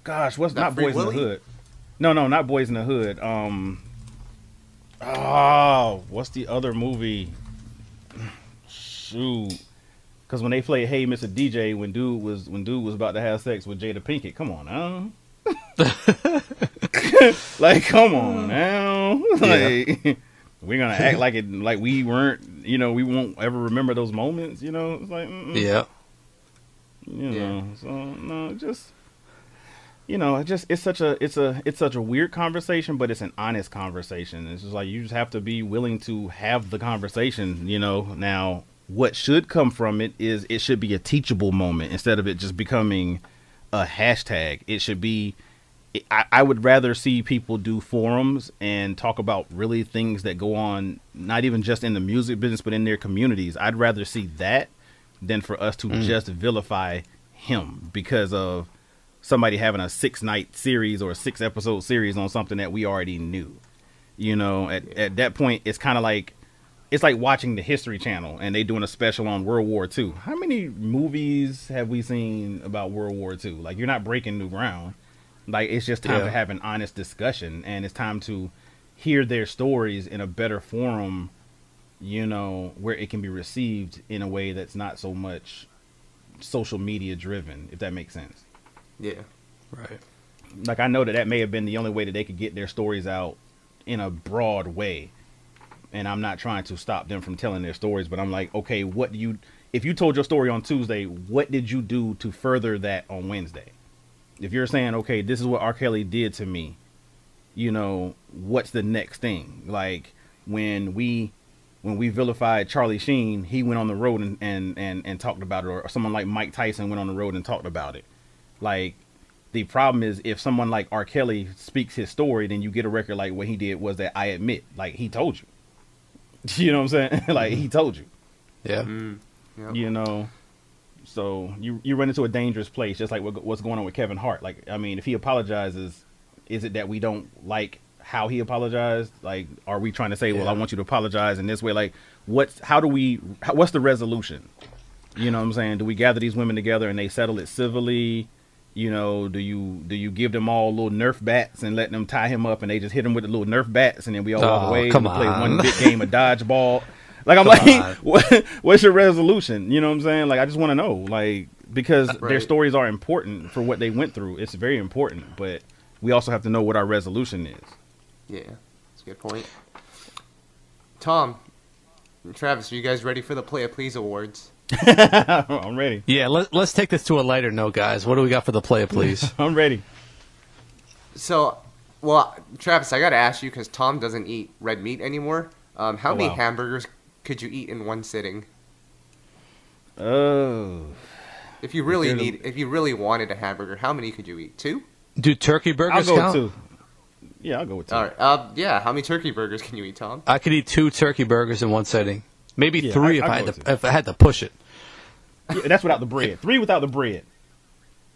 Gosh, what's not Boys in the Hood? No, not Boys in the Hood. What's the other movie? Shoot. Because when they played Hey Mr. DJ, when dude was about to have sex with Jada Pinkett, come on now. Like, come on now. Like, we're gonna act like it, like we weren't, you know, we won't ever remember those moments, you know. It's like, you know. So no, just, you know, it's such a weird conversation, but it's an honest conversation. It's just like you just have to be willing to have the conversation, you know. Now, what should come from it is it should be a teachable moment instead of it just becoming a hashtag. It should be. I would rather see people do forums and talk about really things that go on, not even just in the music business, but in their communities. I'd rather see that than for us to just vilify him because of somebody having a 6-night series or a 6-episode series on something that we already knew. You know, at that point, it's kind of like, it's like watching the History Channel and they doing a special on World War II. How many movies have we seen about World War II? Like, you're not breaking new ground. Like, it's just time to have an honest discussion, and it's time to hear their stories in a better forum, you know, where it can be received in a way that's not so much social media driven, if that makes sense. Yeah. Right. Like, I know that may have been the only way that they could get their stories out in a broad way. And I'm not trying to stop them from telling their stories, but I'm like, okay, if you told your story on Tuesday, what did you do to further that on Wednesday? If you're saying, okay, this is what R. Kelly did to me, you know, what's the next thing? Like when we vilified Charlie Sheen, he went on the road and talked about it, or someone like Mike Tyson went on the road and talked about it. Like, the problem is if someone like R. Kelly speaks his story, then you get a record like what he did was that I admit, like, he told you. You know what I'm saying? Like, he told you. Yeah. Yep. You know. So you run into a dangerous place, just like what's going on with Kevin Hart. Like, I mean, if he apologizes, is it that we don't like how he apologized? Like, are we trying to say, well, I want you to apologize in this way? Like, what's the resolution? You know what I'm saying? Do we gather these women together and they settle it civilly? You know, do you give them all little Nerf bats and let them tie him up and they just hit him with the little Nerf bats and then we all walk away and play one big game of dodgeball? Like, I'm like, what's your resolution? You know what I'm saying? Like, I just want to know, like, because their stories are important for what they went through. It's very important, but we also have to know what our resolution is. Yeah, that's a good point. Tom, Travis, are you guys ready for the Playa Please Awards? I'm ready. Yeah, let's take this to a lighter note, guys. What do we got for the Playa Please? I'm ready. So, well, Travis, I got to ask you, because Tom doesn't eat red meat anymore. How many hamburgers could you eat in one sitting? Oh. If you really wanted a hamburger, how many could you eat? 2? Do turkey burgers I'll go count? with 2. Yeah, I'll go with 2. All right. Yeah, how many turkey burgers can you eat, Tom? I could eat 2 turkey burgers in one sitting. Maybe 3 if I had to push it. Yeah, that's without the bread. 3 without the bread.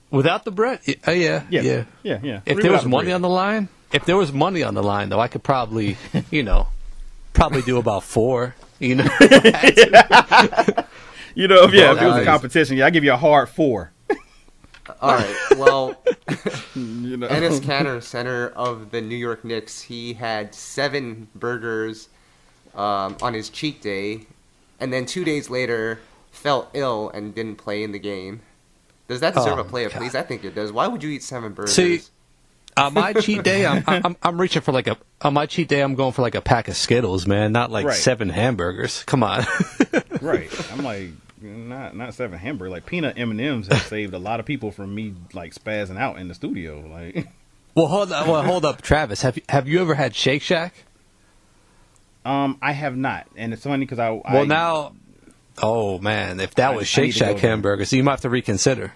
Without the bread? Yeah. Yeah. If Three there was without money bread. on the line, if there was money on the line, though, I could probably, probably do about 4. You know, if it was a competition, I give you a hard 4. All right. Well, Enes Kanter, center of the New York Knicks, he had 7 burgers on his cheat day, and then 2 days later felt ill and didn't play in the game. Does that deserve a play, please? I think it does. Why would you eat 7 burgers? See, on my cheat day, I'm reaching for on my cheat day, I'm going for like a pack of Skittles, man, not like 7 hamburgers. Come on. Right. I'm like, not 7 hamburgers. Like peanut M&Ms have saved a lot of people from me like spazzing out in the studio. Like, well, hold up, Travis. Have you ever had Shake Shack? I have not, and it's funny because oh man, if that was Shake Shack hamburgers, you might have to reconsider.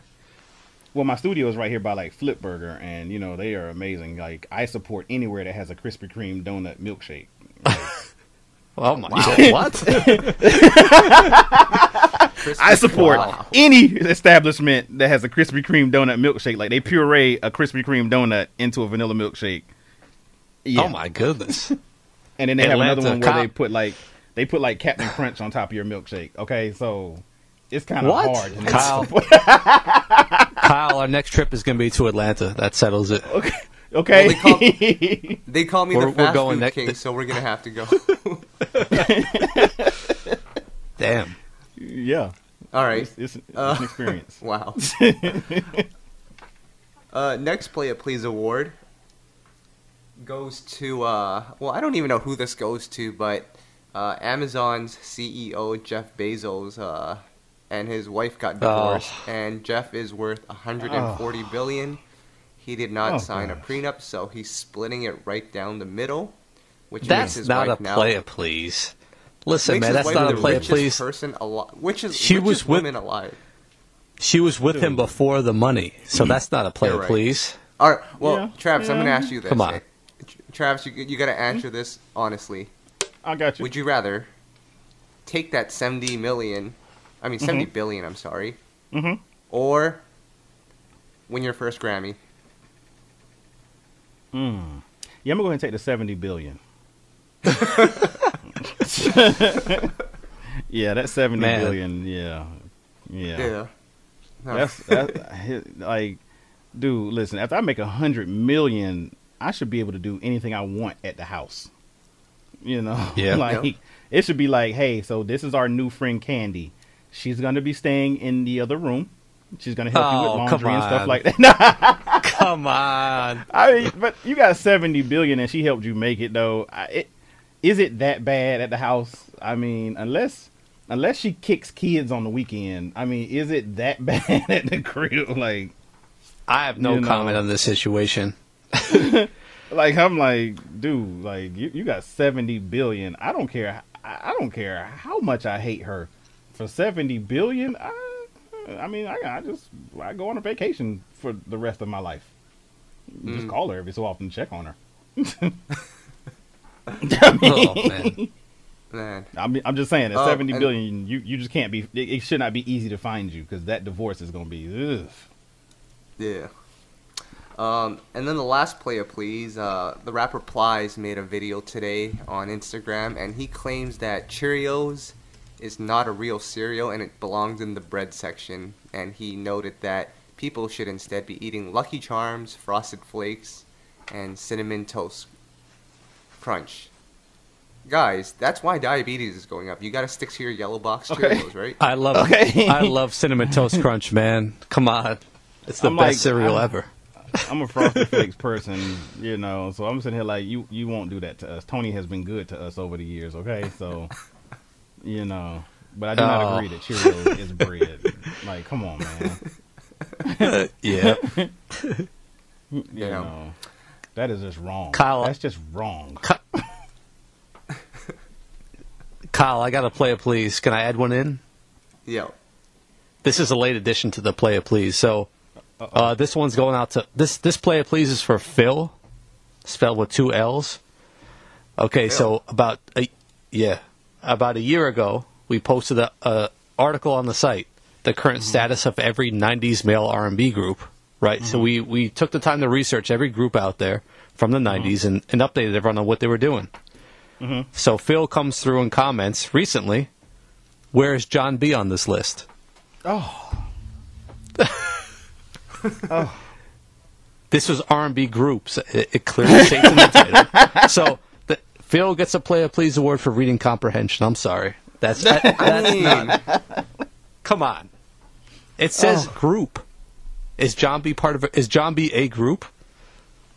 Well, my studio is right here by like Flip Burger, and they are amazing. Like, I support anywhere that has a Krispy Kreme donut milkshake. Like, oh my God, what? I support any establishment that has a Krispy Kreme donut milkshake. Like, they puree a Krispy Kreme donut into a vanilla milkshake. Yeah. Oh my goodness! And then they have another one where they put like Captain Crunch on top of your milkshake. Okay, so it's kind of hard. Kyle, our next trip is going to be to Atlanta. That settles it. Okay. Well, they call me the fast food king, so we're going to have to go. Damn. Yeah. All right. It's an experience. Wow. Next Playa Please Award goes to, well, I don't even know who this goes to, but Amazon's CEO, Jeff Bezos, and his wife got divorced, and Jeff is worth $140 billion. He did not sign a prenup, so he's splitting it right down the middle, which makes his wife now... That's not a Playa Please. Listen, man, that's not a Playa Please. Richest woman alive. She was with him before the money, so that's not a Playa Please. All right, well, Travis, I'm going to ask you this. Come on. Travis, you got to answer this honestly. I got you. Would you rather take that $70 billion, I'm sorry, or win your first Grammy? Yeah, I'm going to go ahead and take the $70 billion. Yeah, that $70 billion, yeah. That's like, dude, listen, after I make $100 million, I should be able to do anything I want at the house. It should be like, hey, so this is our new friend Candy. She's gonna be staying in the other room. She's gonna help you with laundry and stuff like that. Come on. But you got $70 billion and she helped you make it though. Is it that bad at the house? I mean, unless she kicks kids on the weekend. I mean, is it that bad at the crib? Like, I have no comment on this situation. Like, I'm like, dude, like you got $70 billion. I don't care how much I hate her for $70 billion. I go on a vacation for the rest of my life. Just call her every so often, check on her. Man. I'm just saying, at $70 billion, you just can't be. It should not be easy to find you because that divorce is gonna be. Ugh. Yeah. And then the last Playa Please, the rapper Plies made a video today on Instagram, and he claims that Cheerios is not a real cereal and it belongs in the bread section. And he noted that people should instead be eating Lucky Charms, Frosted Flakes, and Cinnamon Toast Crunch. Guys, that's why diabetes is going up. You got to stick to your yellow box Cheerios, right? I love Cinnamon Toast Crunch, man. Come on, it's the best cereal ever. I'm a Frosted Flakes person, so I'm sitting here like, you won't do that to us. Tony has been good to us over the years, okay? So, but I do not agree that Cheerios is bread. Like, come on, man. Yeah. That is just wrong. Kyle, that's just wrong. Kyle, I got to Playa Please. Can I add one in? Yeah. This is a late addition to the Playa Please. So, this one's going out to this Playa Please is for Phil, spelled with 2 L's. Okay, Phil. So about a year ago, we posted a article on the site, the current status of every 90s male R&B group. Right, so we took the time to research every group out there from the 90s and updated everyone on what they were doing. Mm-hmm. So Phil comes through and comments recently, where is Jon B on this list? Oh. Oh. This was R&B groups. It clearly states in the title. So Phil gets a Playa Please Award for reading comprehension. I'm sorry. That's not. Come on. It says group. Is Jon B part of it? Is Jon B a group?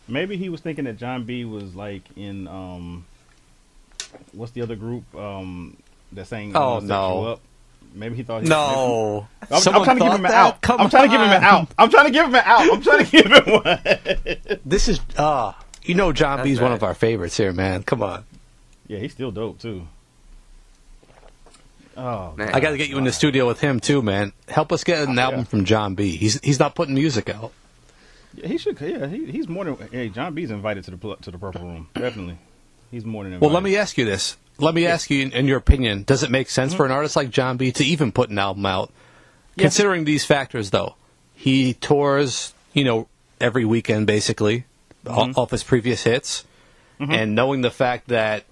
Maybe he was thinking that Jon B was like in what's the other group that sang Oh Set no. You Up? Maybe he thought he No. I'm trying to give him an out. I'm trying to give him an out. I'm trying to give him an out. I'm trying to give him one. This is you know Jon B's one of our favorites here, man. Come on. Yeah, he's still dope too. Oh, Man. I got to get you in the studio with him too, man. Help us get an album from Jon B. He's not putting music out. Yeah, he should. Yeah, he's more than. Hey, Jon B's invited to the Purple Room. Definitely, he's more than invited. Well, let me ask you this. Let me ask you, in your opinion, does it make sense for an artist like Jon B to even put an album out? Yeah. Considering these factors, though, he tours, every weekend basically off his previous hits, and knowing the fact that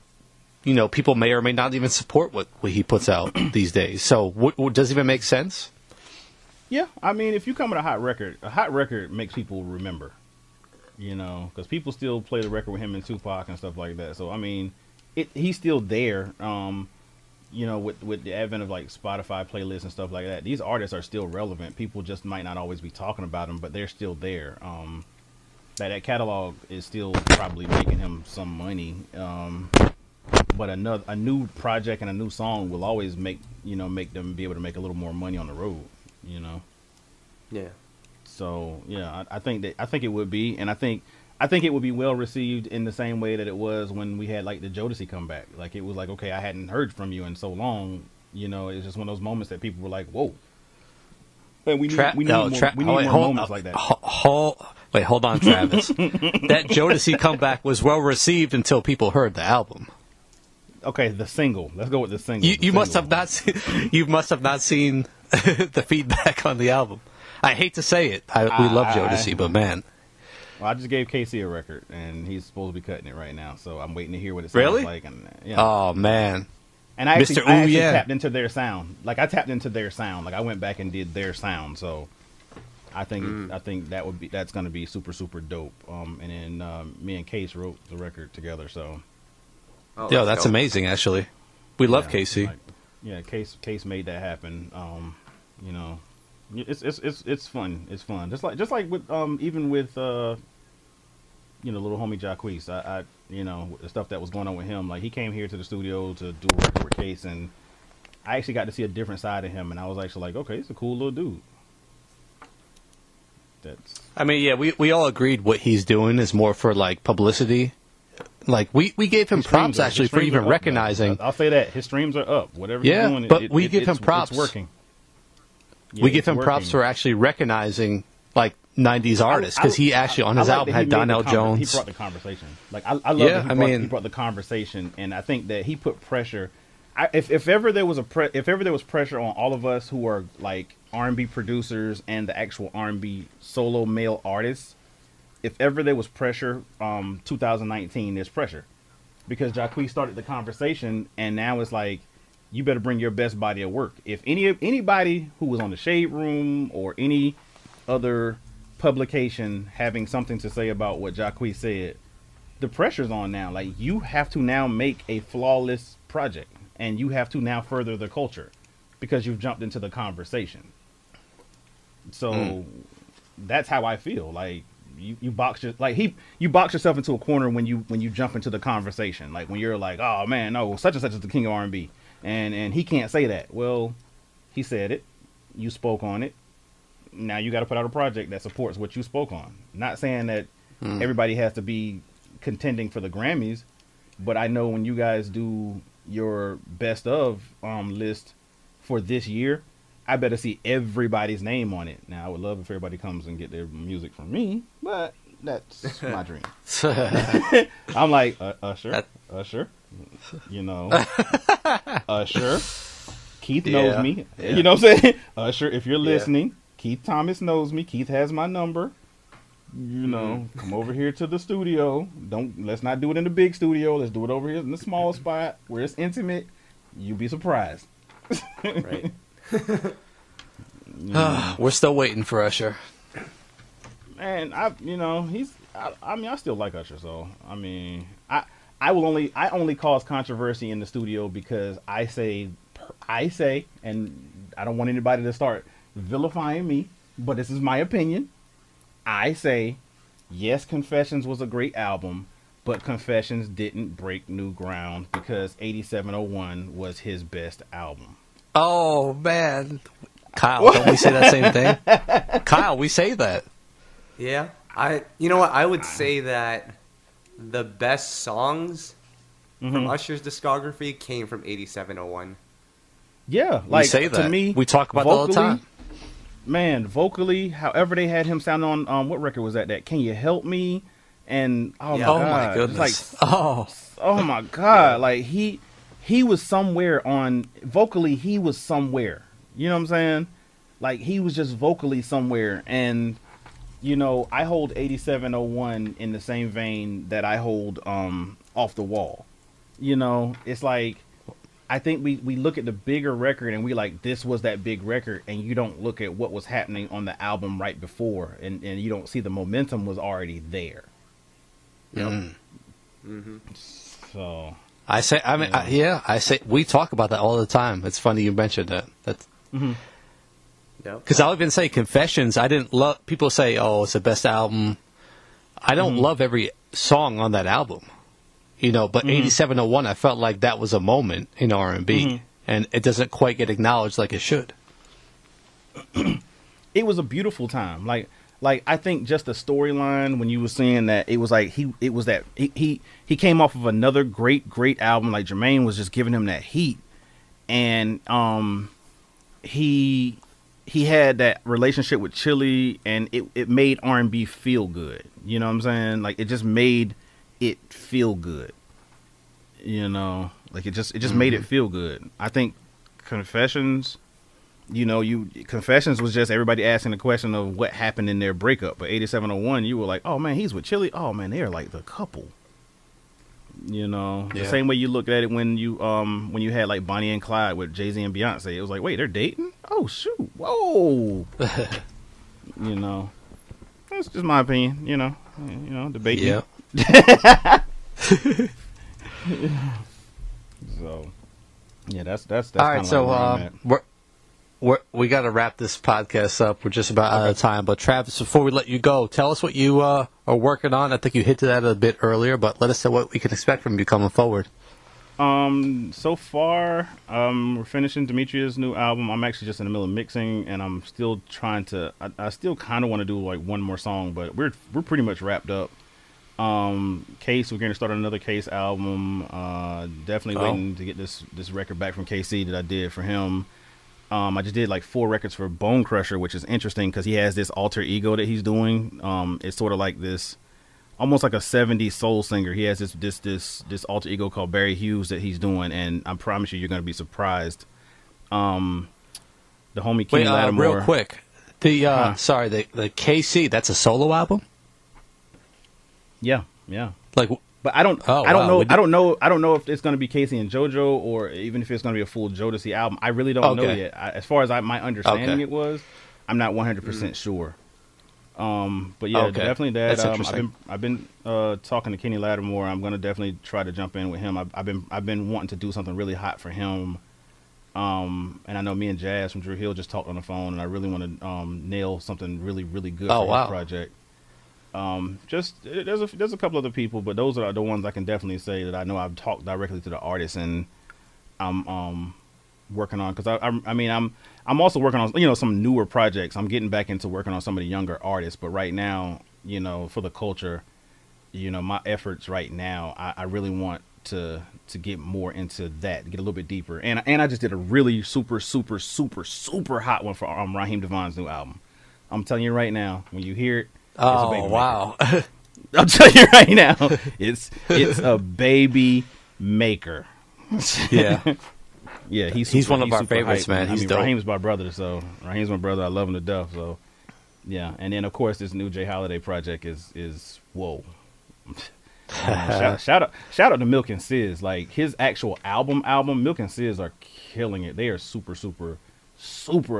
people may or may not even support what he puts out these days. So, does it even make sense? Yeah, I mean, if you come with a hot record makes people remember, because people still play the record with him and Tupac and stuff like that. So, I mean, he's still there. With the advent of like Spotify playlists and stuff like that, these artists are still relevant. People just might not always be talking about them, but they're still there. That catalog is still probably making him some money. But a new project and a new song will always make them be able to make a little more money on the road. Yeah. So yeah, I think it would be, and I think it would be well received in the same way that it was when we had like the Jodeci come back. Like it was like, okay, I hadn't heard from you in so long. It's just one of those moments that people were like, whoa. And we need more moments like that. Hold on, Travis. That Jodeci comeback was well received until people heard the album. Okay, the single. Let's go with the single. You must have not seen. You must have not seen the feedback on the album. I hate to say it. We love Jodeci, but man. Well, I just gave Casey a record, and he's supposed to be cutting it right now. So I'm waiting to hear what it sounds like. And, Oh man. And I actually tapped into their sound. Like I tapped into their sound. Like I went back and did their sound. So I think that's gonna be super super dope. And then me and Case wrote the record together. So. That's amazing. Actually, we love Casey. Case made that happen. It's fun. It's fun. Just like with even with little homie Jacquees. I the stuff that was going on with him. Like he came here to the studio to do a record with Case, and I actually got to see a different side of him, and I was actually like, okay, he's a cool little dude. We all agreed what he's doing is more for like publicity. Like we gave him props actually for even recognizing. I'll say that his streams are up. Whatever he's doing, but we give him props. It's working. Yeah, we give him props for actually recognizing like '90s artists because he actually on his album had Donnell Jones. He brought the conversation. Like I love that he brought the conversation, and I think that he put pressure. If ever there was pressure on all of us who are like R&B producers and the actual R&B solo male artists. If ever there was pressure, 2019, there's pressure. Because Jacquees started the conversation, and now it's like, you better bring your best body of work. If anybody who was on the Shade Room or any other publication having something to say about what Jacquees said, the pressure's on now. Like, you have to now make a flawless project, and you have to now further the culture because you've jumped into the conversation. So that's how I feel. Like, you box yourself into a corner when you jump into the conversation. Like when you're like, oh man, no, such and such is the king of R&B, and he can't say that. Well, he said it. You spoke on it. Now you got to put out a project that supports what you spoke on. Not saying that everybody has to be contending for the Grammys, but I know when you guys do your best of list for this year, I better see everybody's name on it. Now, I would love if everybody comes and get their music from me, but that's my dream. I'm like, Usher, Usher, Keith knows me. Yeah. You know what I'm saying? Usher, if you're listening, Keith Thomas knows me. Keith has my number. You know, come over here to the studio. Let's not do it in the big studio. Let's do it over here in the small spot where it's intimate. You'd be surprised. Right. We're still waiting for Usher. Man, I still like Usher, so I mean, I only cause controversy in the studio because I say, and I don't want anybody to start vilifying me, but this is my opinion. I say, yes, Confessions was a great album, but Confessions didn't break new ground because 8701 was his best album. Oh, man. Kyle, don't we say that same thing? Kyle, we say that. Yeah. You know what? I would say that the best songs from Usher's discography came from 8701. Yeah. We say that. To me, we talk about that all the time. Man, vocally, however they had him sound on, what record was that? Can You Help Me? And, my God. My goodness. Oh, my God. Like, he was somewhere vocally, he was somewhere. You know what I'm saying? Like, he was just vocally somewhere. And, you know, I hold 8701 in the same vein that I hold Off the Wall. You know, it's like, I think we look at the bigger record and we like, this was that big record, and you don't look at what was happening on the album right before, and you don't see the momentum was already there. Yep. So I say we talk about that all the time. It's funny you mentioned that. That's because I'll even say Confessions. I didn't love. People say, "Oh, it's the best album." I don't love every song on that album. You know, but 8701, I felt like that was a moment in R&B, and it doesn't quite get acknowledged like it should. It was a beautiful time. Like I think just the storyline when you were saying that, it was like he came off of another great album. Like Jermaine was just giving him that heat, and he had that relationship with Chili, and it made R&B feel good. You know what I'm saying? Like it just made it feel good, you know, like it just made it feel good. I think Confessions, Confessions was just everybody asking the question of what happened in their breakup. But 8701, you were like, oh man, he's with Chili. Oh man, they're like the couple. You know, the same way you looked at it when you had like Bonnie and Clyde with Jay-Z and Beyonce. It was like, wait, they're dating? Oh shoot, whoa. You know, that's just my opinion. You know, debate. Yeah. So yeah, that's all right. So we got to wrap this podcast up. We're just about out of time. But Travis, before we let you go, tell us what you are working on. I think you hinted at it a bit earlier, but let us know what we can expect from you coming forward. So far, we're finishing Demetria's new album. I'm actually just in the middle of mixing, and I'm still trying to. I still kind of want to do like one more song, but we're pretty much wrapped up. Case, we're going to start another Case album. Definitely waiting to get this record back from KC that I did for him. I just did like 4 records for Bone Crusher, which is interesting because he has this alter ego that he's doing. It's sort of like this, almost like a 70s soul singer. He has this alter ego called Barry Hughes that he's doing, and I promise you're going to be surprised. The homie Kenny Lattimore. Real quick, the KC, that's a solo album. Yeah. Like, but I don't know. I don't know if it's going to be Casey and JoJo, or even if it's going to be a full Jodeci album. I really don't know yet. As far as my understanding it was, I'm not 100% sure. But yeah, definitely that. I've been talking to Kenny Lattimore. I'm going to definitely try to jump in with him. I've been wanting to do something really hot for him. And I know me and Jazz from Drew Hill just talked on the phone, and I really want to nail something really, really good for his project. There's a couple other people, but those are the ones I can definitely say that I know I've talked directly to the artist, and I'm working on, because I'm also working on some newer projects. I'm getting back into working on some of the younger artists, but right now, for the culture, my efforts right now, I really want to get more into that, get a little bit deeper, and I just did a really super hot one for Raheem Devon's new album. I'm telling you right now, when you hear it. Oh wow! I'll tell you right now, it's a baby maker. Yeah, he's one of our favorites, hyped, man. He's dope. Raheem's my brother, so Raheem's my brother. I love him to death. So Yeah, and then of course this new J.Holiday project is whoa. Shout out to Milk and Sis. Like his actual album, Milk and Sis are killing it. They are super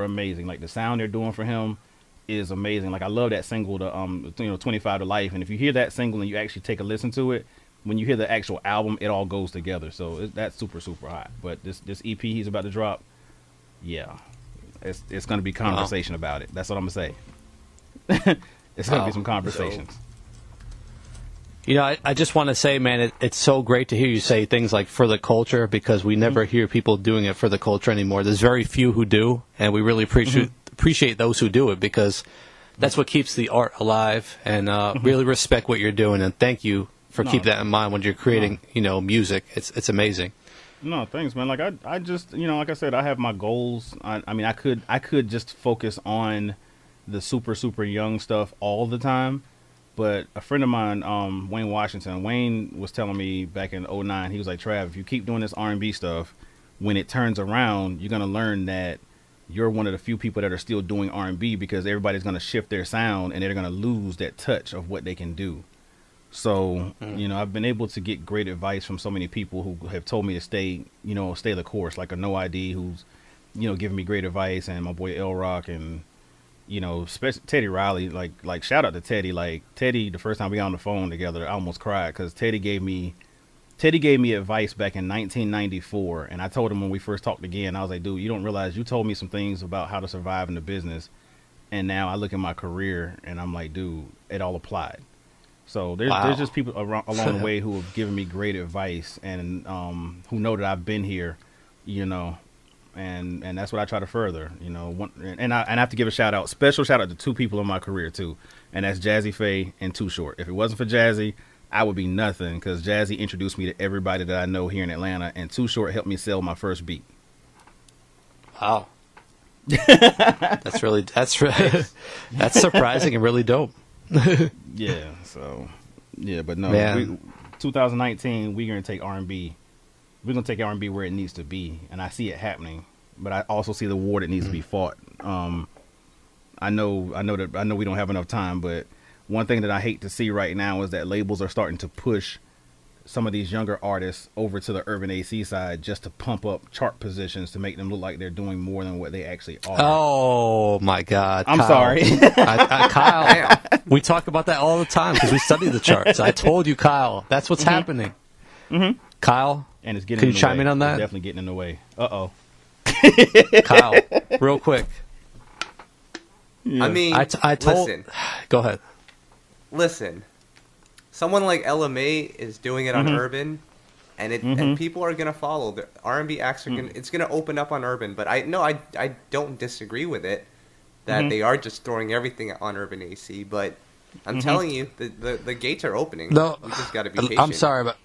amazing. Like the sound they're doing for him is amazing. Like I love that single, the 25 to Life. And if you hear that single and you actually take a listen to it, when you hear the actual album, it all goes together. So that's super hot. But this EP he's about to drop, yeah, it's gonna be conversation about it. That's what I'm gonna say. It's gonna be some conversations. You know, I just want to say, man, it's so great to hear you say things like for the culture, because we never hear people doing it for the culture anymore. There's very few who do, and we really appreciate those who do it, because that's what keeps the art alive, and really respect what you're doing, and thank you for keeping that in mind when you're creating, music. It's amazing. No, thanks, man. Like I just, like I said, I have my goals. I mean, I could just focus on the super young stuff all the time. But a friend of mine, Wayne Washington, Wayne was telling me back in 2009, he was like, Trav, if you keep doing this R&B stuff, when it turns around, you're going to learn that you're one of the few people that are still doing R&B, because everybody's going to shift their sound and they're going to lose that touch of what they can do. So, I've been able to get great advice from so many people who have told me to stay the course, like a No ID who's, giving me great advice, and my boy L Rock, and especially Teddy Riley, like shout out to Teddy. Like Teddy, the first time we got on the phone together, I almost cried, because Teddy gave me advice back in 1994, and I told him when we first talked again, I was like, dude, you don't realize you told me some things about how to survive in the business, and now I look at my career and I'm like, dude, it all applied. So there's just people along the way who have given me great advice, and who know that I've been here, And that's what I try to further, and I have to give a special shout out to two people in my career too, and that's Jazzy Faye and Too Short. If it wasn't for Jazzy, I would be nothing, because Jazzy introduced me to everybody that I know here in Atlanta, and Too Short helped me sell my first beat. Wow, that's surprising and really dope. Yeah, but no, 2019 we're gonna take R&B. We're gonna take R&B where it needs to be, and I see it happening. But I also see the war that needs to be fought. I know we don't have enough time, but one thing that I hate to see right now is that labels are starting to push some of these younger artists over to the urban AC side just to pump up chart positions to make them look like they're doing more than what they actually are. Oh my God! I'm Kyle. sorry, Kyle. We talk about that all the time because we study the charts. I told you, Kyle. That's what's happening. Kyle. And it's getting. Can you chime in on that? It's definitely getting in the way. Uh-oh. Kyle, real quick. Yeah. I mean, I told. Listen. Go ahead. Listen, someone like LMA is doing it on urban, and and people are gonna follow. The R&B acts are gonna. It's gonna open up on urban, but I don't disagree with it that they are just throwing everything on urban AC. But I'm telling you, the gates are opening. No, you just got to be patient. I'm sorry, but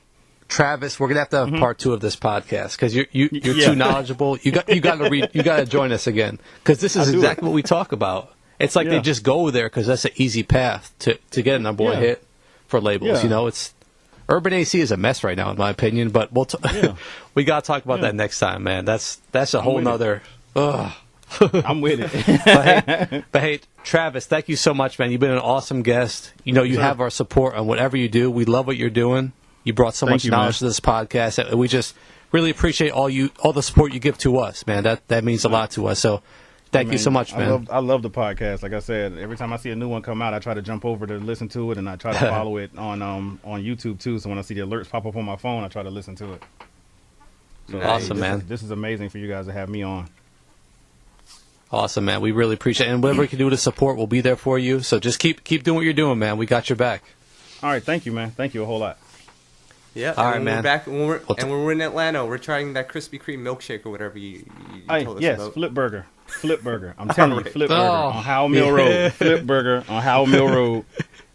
Travis, we're gonna have to have part 2 of this podcast, because you're too knowledgeable. You got to read. You got to join us again, because this is exactly what we talk about. It's like they just go there because that's an easy path to get a number one hit for labels. It's urban AC is a mess right now, in my opinion. But we got to talk about that next time, man. That's a whole nother. I'm with it. but hey, Travis, thank you so much, man. You've been an awesome guest. You have our support on whatever you do. We love what you're doing. You brought so much knowledge to this podcast, and we just really appreciate all the support you give to us, man. That means a lot to us. So thank you so much, man. I love the podcast. Like I said, every time I see a new one come out, I try to jump over to listen to it, and I try to follow it on YouTube too. So when I see the alerts pop up on my phone, I try to listen to it. So awesome, man. This is amazing for you guys to have me on. Awesome, man. We really appreciate it. And whatever we can do to support, we'll be there for you. So just keep doing what you're doing, man. We got your back. All right. Thank you, man. Thank you a whole lot. Yeah. All right, man. We're back, when we're in Atlanta, we're trying that Krispy Kreme milkshake or whatever you told us about. Flip burger. I'm telling you, Flip Burger on Howell Mill Road. Flip Burger on Howell Mill Road.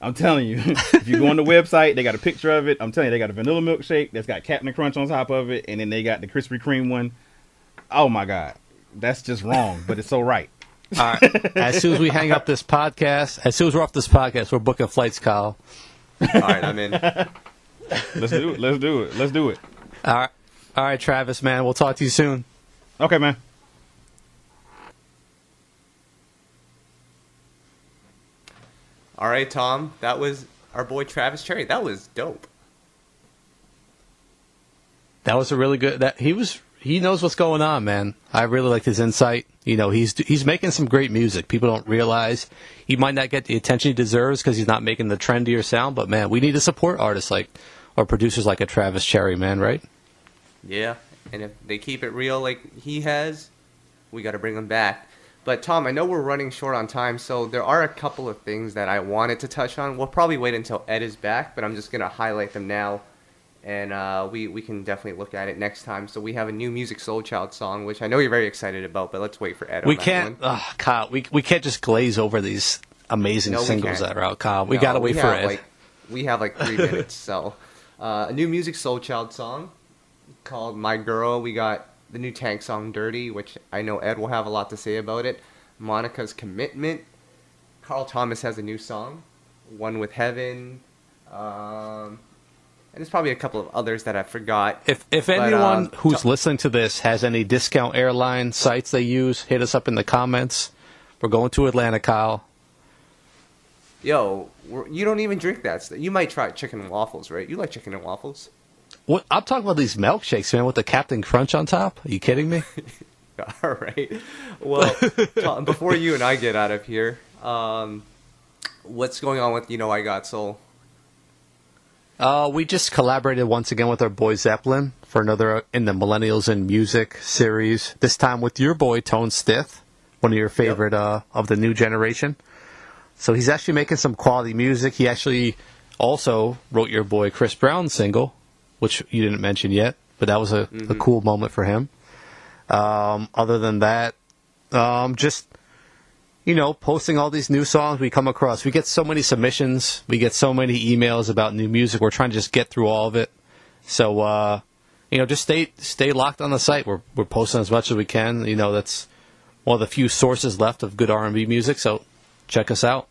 I'm telling you, if you go on the website, they got a picture of it. I'm telling you, they got a vanilla milkshake that's got Captain Crunch on top of it, and then they got the Krispy Kreme one. Oh my God, that's just wrong, but it's so right. All right. As soon as we hang up this podcast, as soon as we're off this podcast, we're booking flights, Kyle. All right, I'm in. Let's do it. All right, Travis, man. We'll talk to you soon. Okay, man. All right, Tom. That was our boy Travis Cherry. That was dope. That was a really good. He knows what's going on, man. I really liked his insight. You know, he's making some great music. People don't realize he might not get the attention he deserves because he's not making the trendier sound. But man, we need to support artists or producers like a Travis Cherry, man. Right? Yeah, and if they keep it real like he has, we got to bring them back. But Tom, I know we're running short on time, so there are a couple of things that I wanted to touch on. We'll probably wait until Ed is back, but I'm just going to highlight them now, and we can definitely look at it next time. So we have a new Music Soul Child song, which I know you're very excited about, but let's wait for Ed on that one. Kyle, we can't just glaze over these amazing singles that are out, Kyle. We got to wait for Ed. We have like 3 minutes, so a new Music Soul Child song called My Girl. We got the new Tank song, Dirty, which I know Ed will have a lot to say about it. Monica's Commitment. Carl Thomas has a new song, One with Heaven. And there's probably a couple of others that I forgot. If anyone who's listening to this has any discount airline sites they use, hit us up in the comments. We're going to Atlanta, Kyle. Yo, you don't even drink that stuff. You might try chicken and waffles, right? You like chicken and waffles? What I'm talking about these milkshakes, man, with the Captain Crunch on top. Are you kidding me? All right. Well, Tom, before you and I get out of here, what's going on with I Got Soul? We just collaborated once again with our boy Zeppelin for another in the Millennials in Music series. This time with your boy Tone Stith, one of your favorite of the new generation. So he's actually making some quality music. He actually also wrote your boy Chris Brown's single, which you didn't mention yet, but that was a cool moment for him. Other than that, just, posting all these new songs we come across. We get so many submissions. We get so many emails about new music. We're trying to just get through all of it. So, just stay locked on the site. We're posting as much as we can. That's one of the few sources left of good R&B music. So check us out.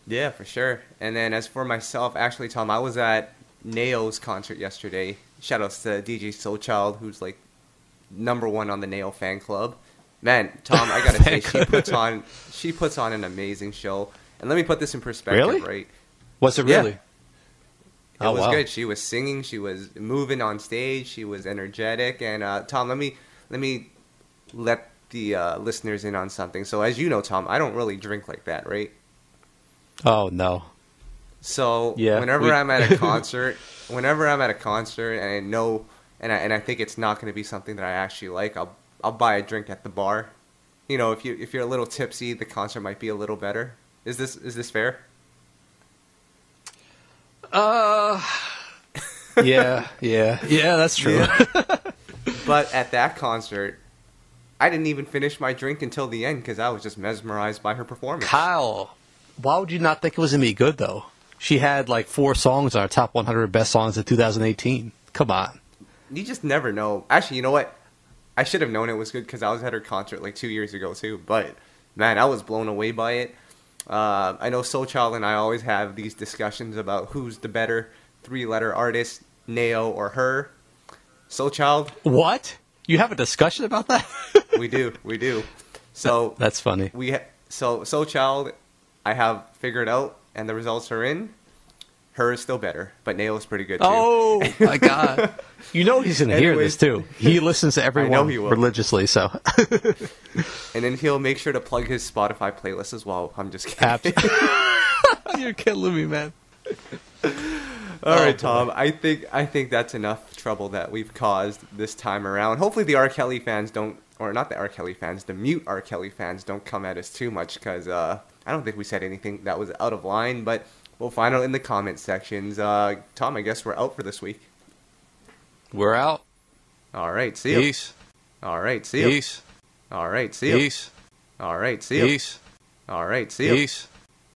Yeah, for sure. And then as for myself, actually, Tom, I was at Neo's concert yesterday. Shoutouts to DJ Soulchild, who's like #1 on the Neo fan club. Man, Tom, I gotta say, she puts on an amazing show. And let me put this in perspective, really? Right? Was it really? Yeah. It was good. She was singing, she was moving on stage, she was energetic. And Tom, let me let the listeners in on something. So as you know, Tom, I don't really drink like that, right? Oh no. So whenever I'm at a concert, and I know, and I think it's not going to be something that I actually like, I'll buy a drink at the bar. If you're a little tipsy, the concert might be a little better. Is this fair? Yeah, that's true. Yeah. But at that concert, I didn't even finish my drink until the end because I was just mesmerized by her performance. Kyle, why would you not think it was going to be good, though? She had like 4 songs on our top 100 best songs of 2018. Come on. You just never know. Actually, you know what? I should have known it was good because I was at her concert like 2 years ago, too. But, man, I was blown away by it. I know Soulchild and I always have these discussions about who's the better 3-letter artist, Neo or her. Soulchild. What? You have a discussion about that? We do. So that's funny. Soulchild, I have figured out, and the results are in. Her is still better, but Neo's pretty good too. Oh my God! He's gonna hear this too. He listens to everyone religiously, so. And then he'll make sure to plug his Spotify playlist as well. I'm just kidding. You're killing me, man. All right, Tom. I think that's enough trouble that we've caused this time around. Hopefully, the R. Kelly fans don't, or not the R. Kelly fans, the mute R. Kelly fans don't come at us too much because I don't think we said anything that was out of line, but we'll find out in the comment sections. Tom, I guess we're out for this week. We're out. All right, see you. Peace. All right, see you. Peace. All right, see you. Peace. All right, see you. Peace. All right, see you. Peace.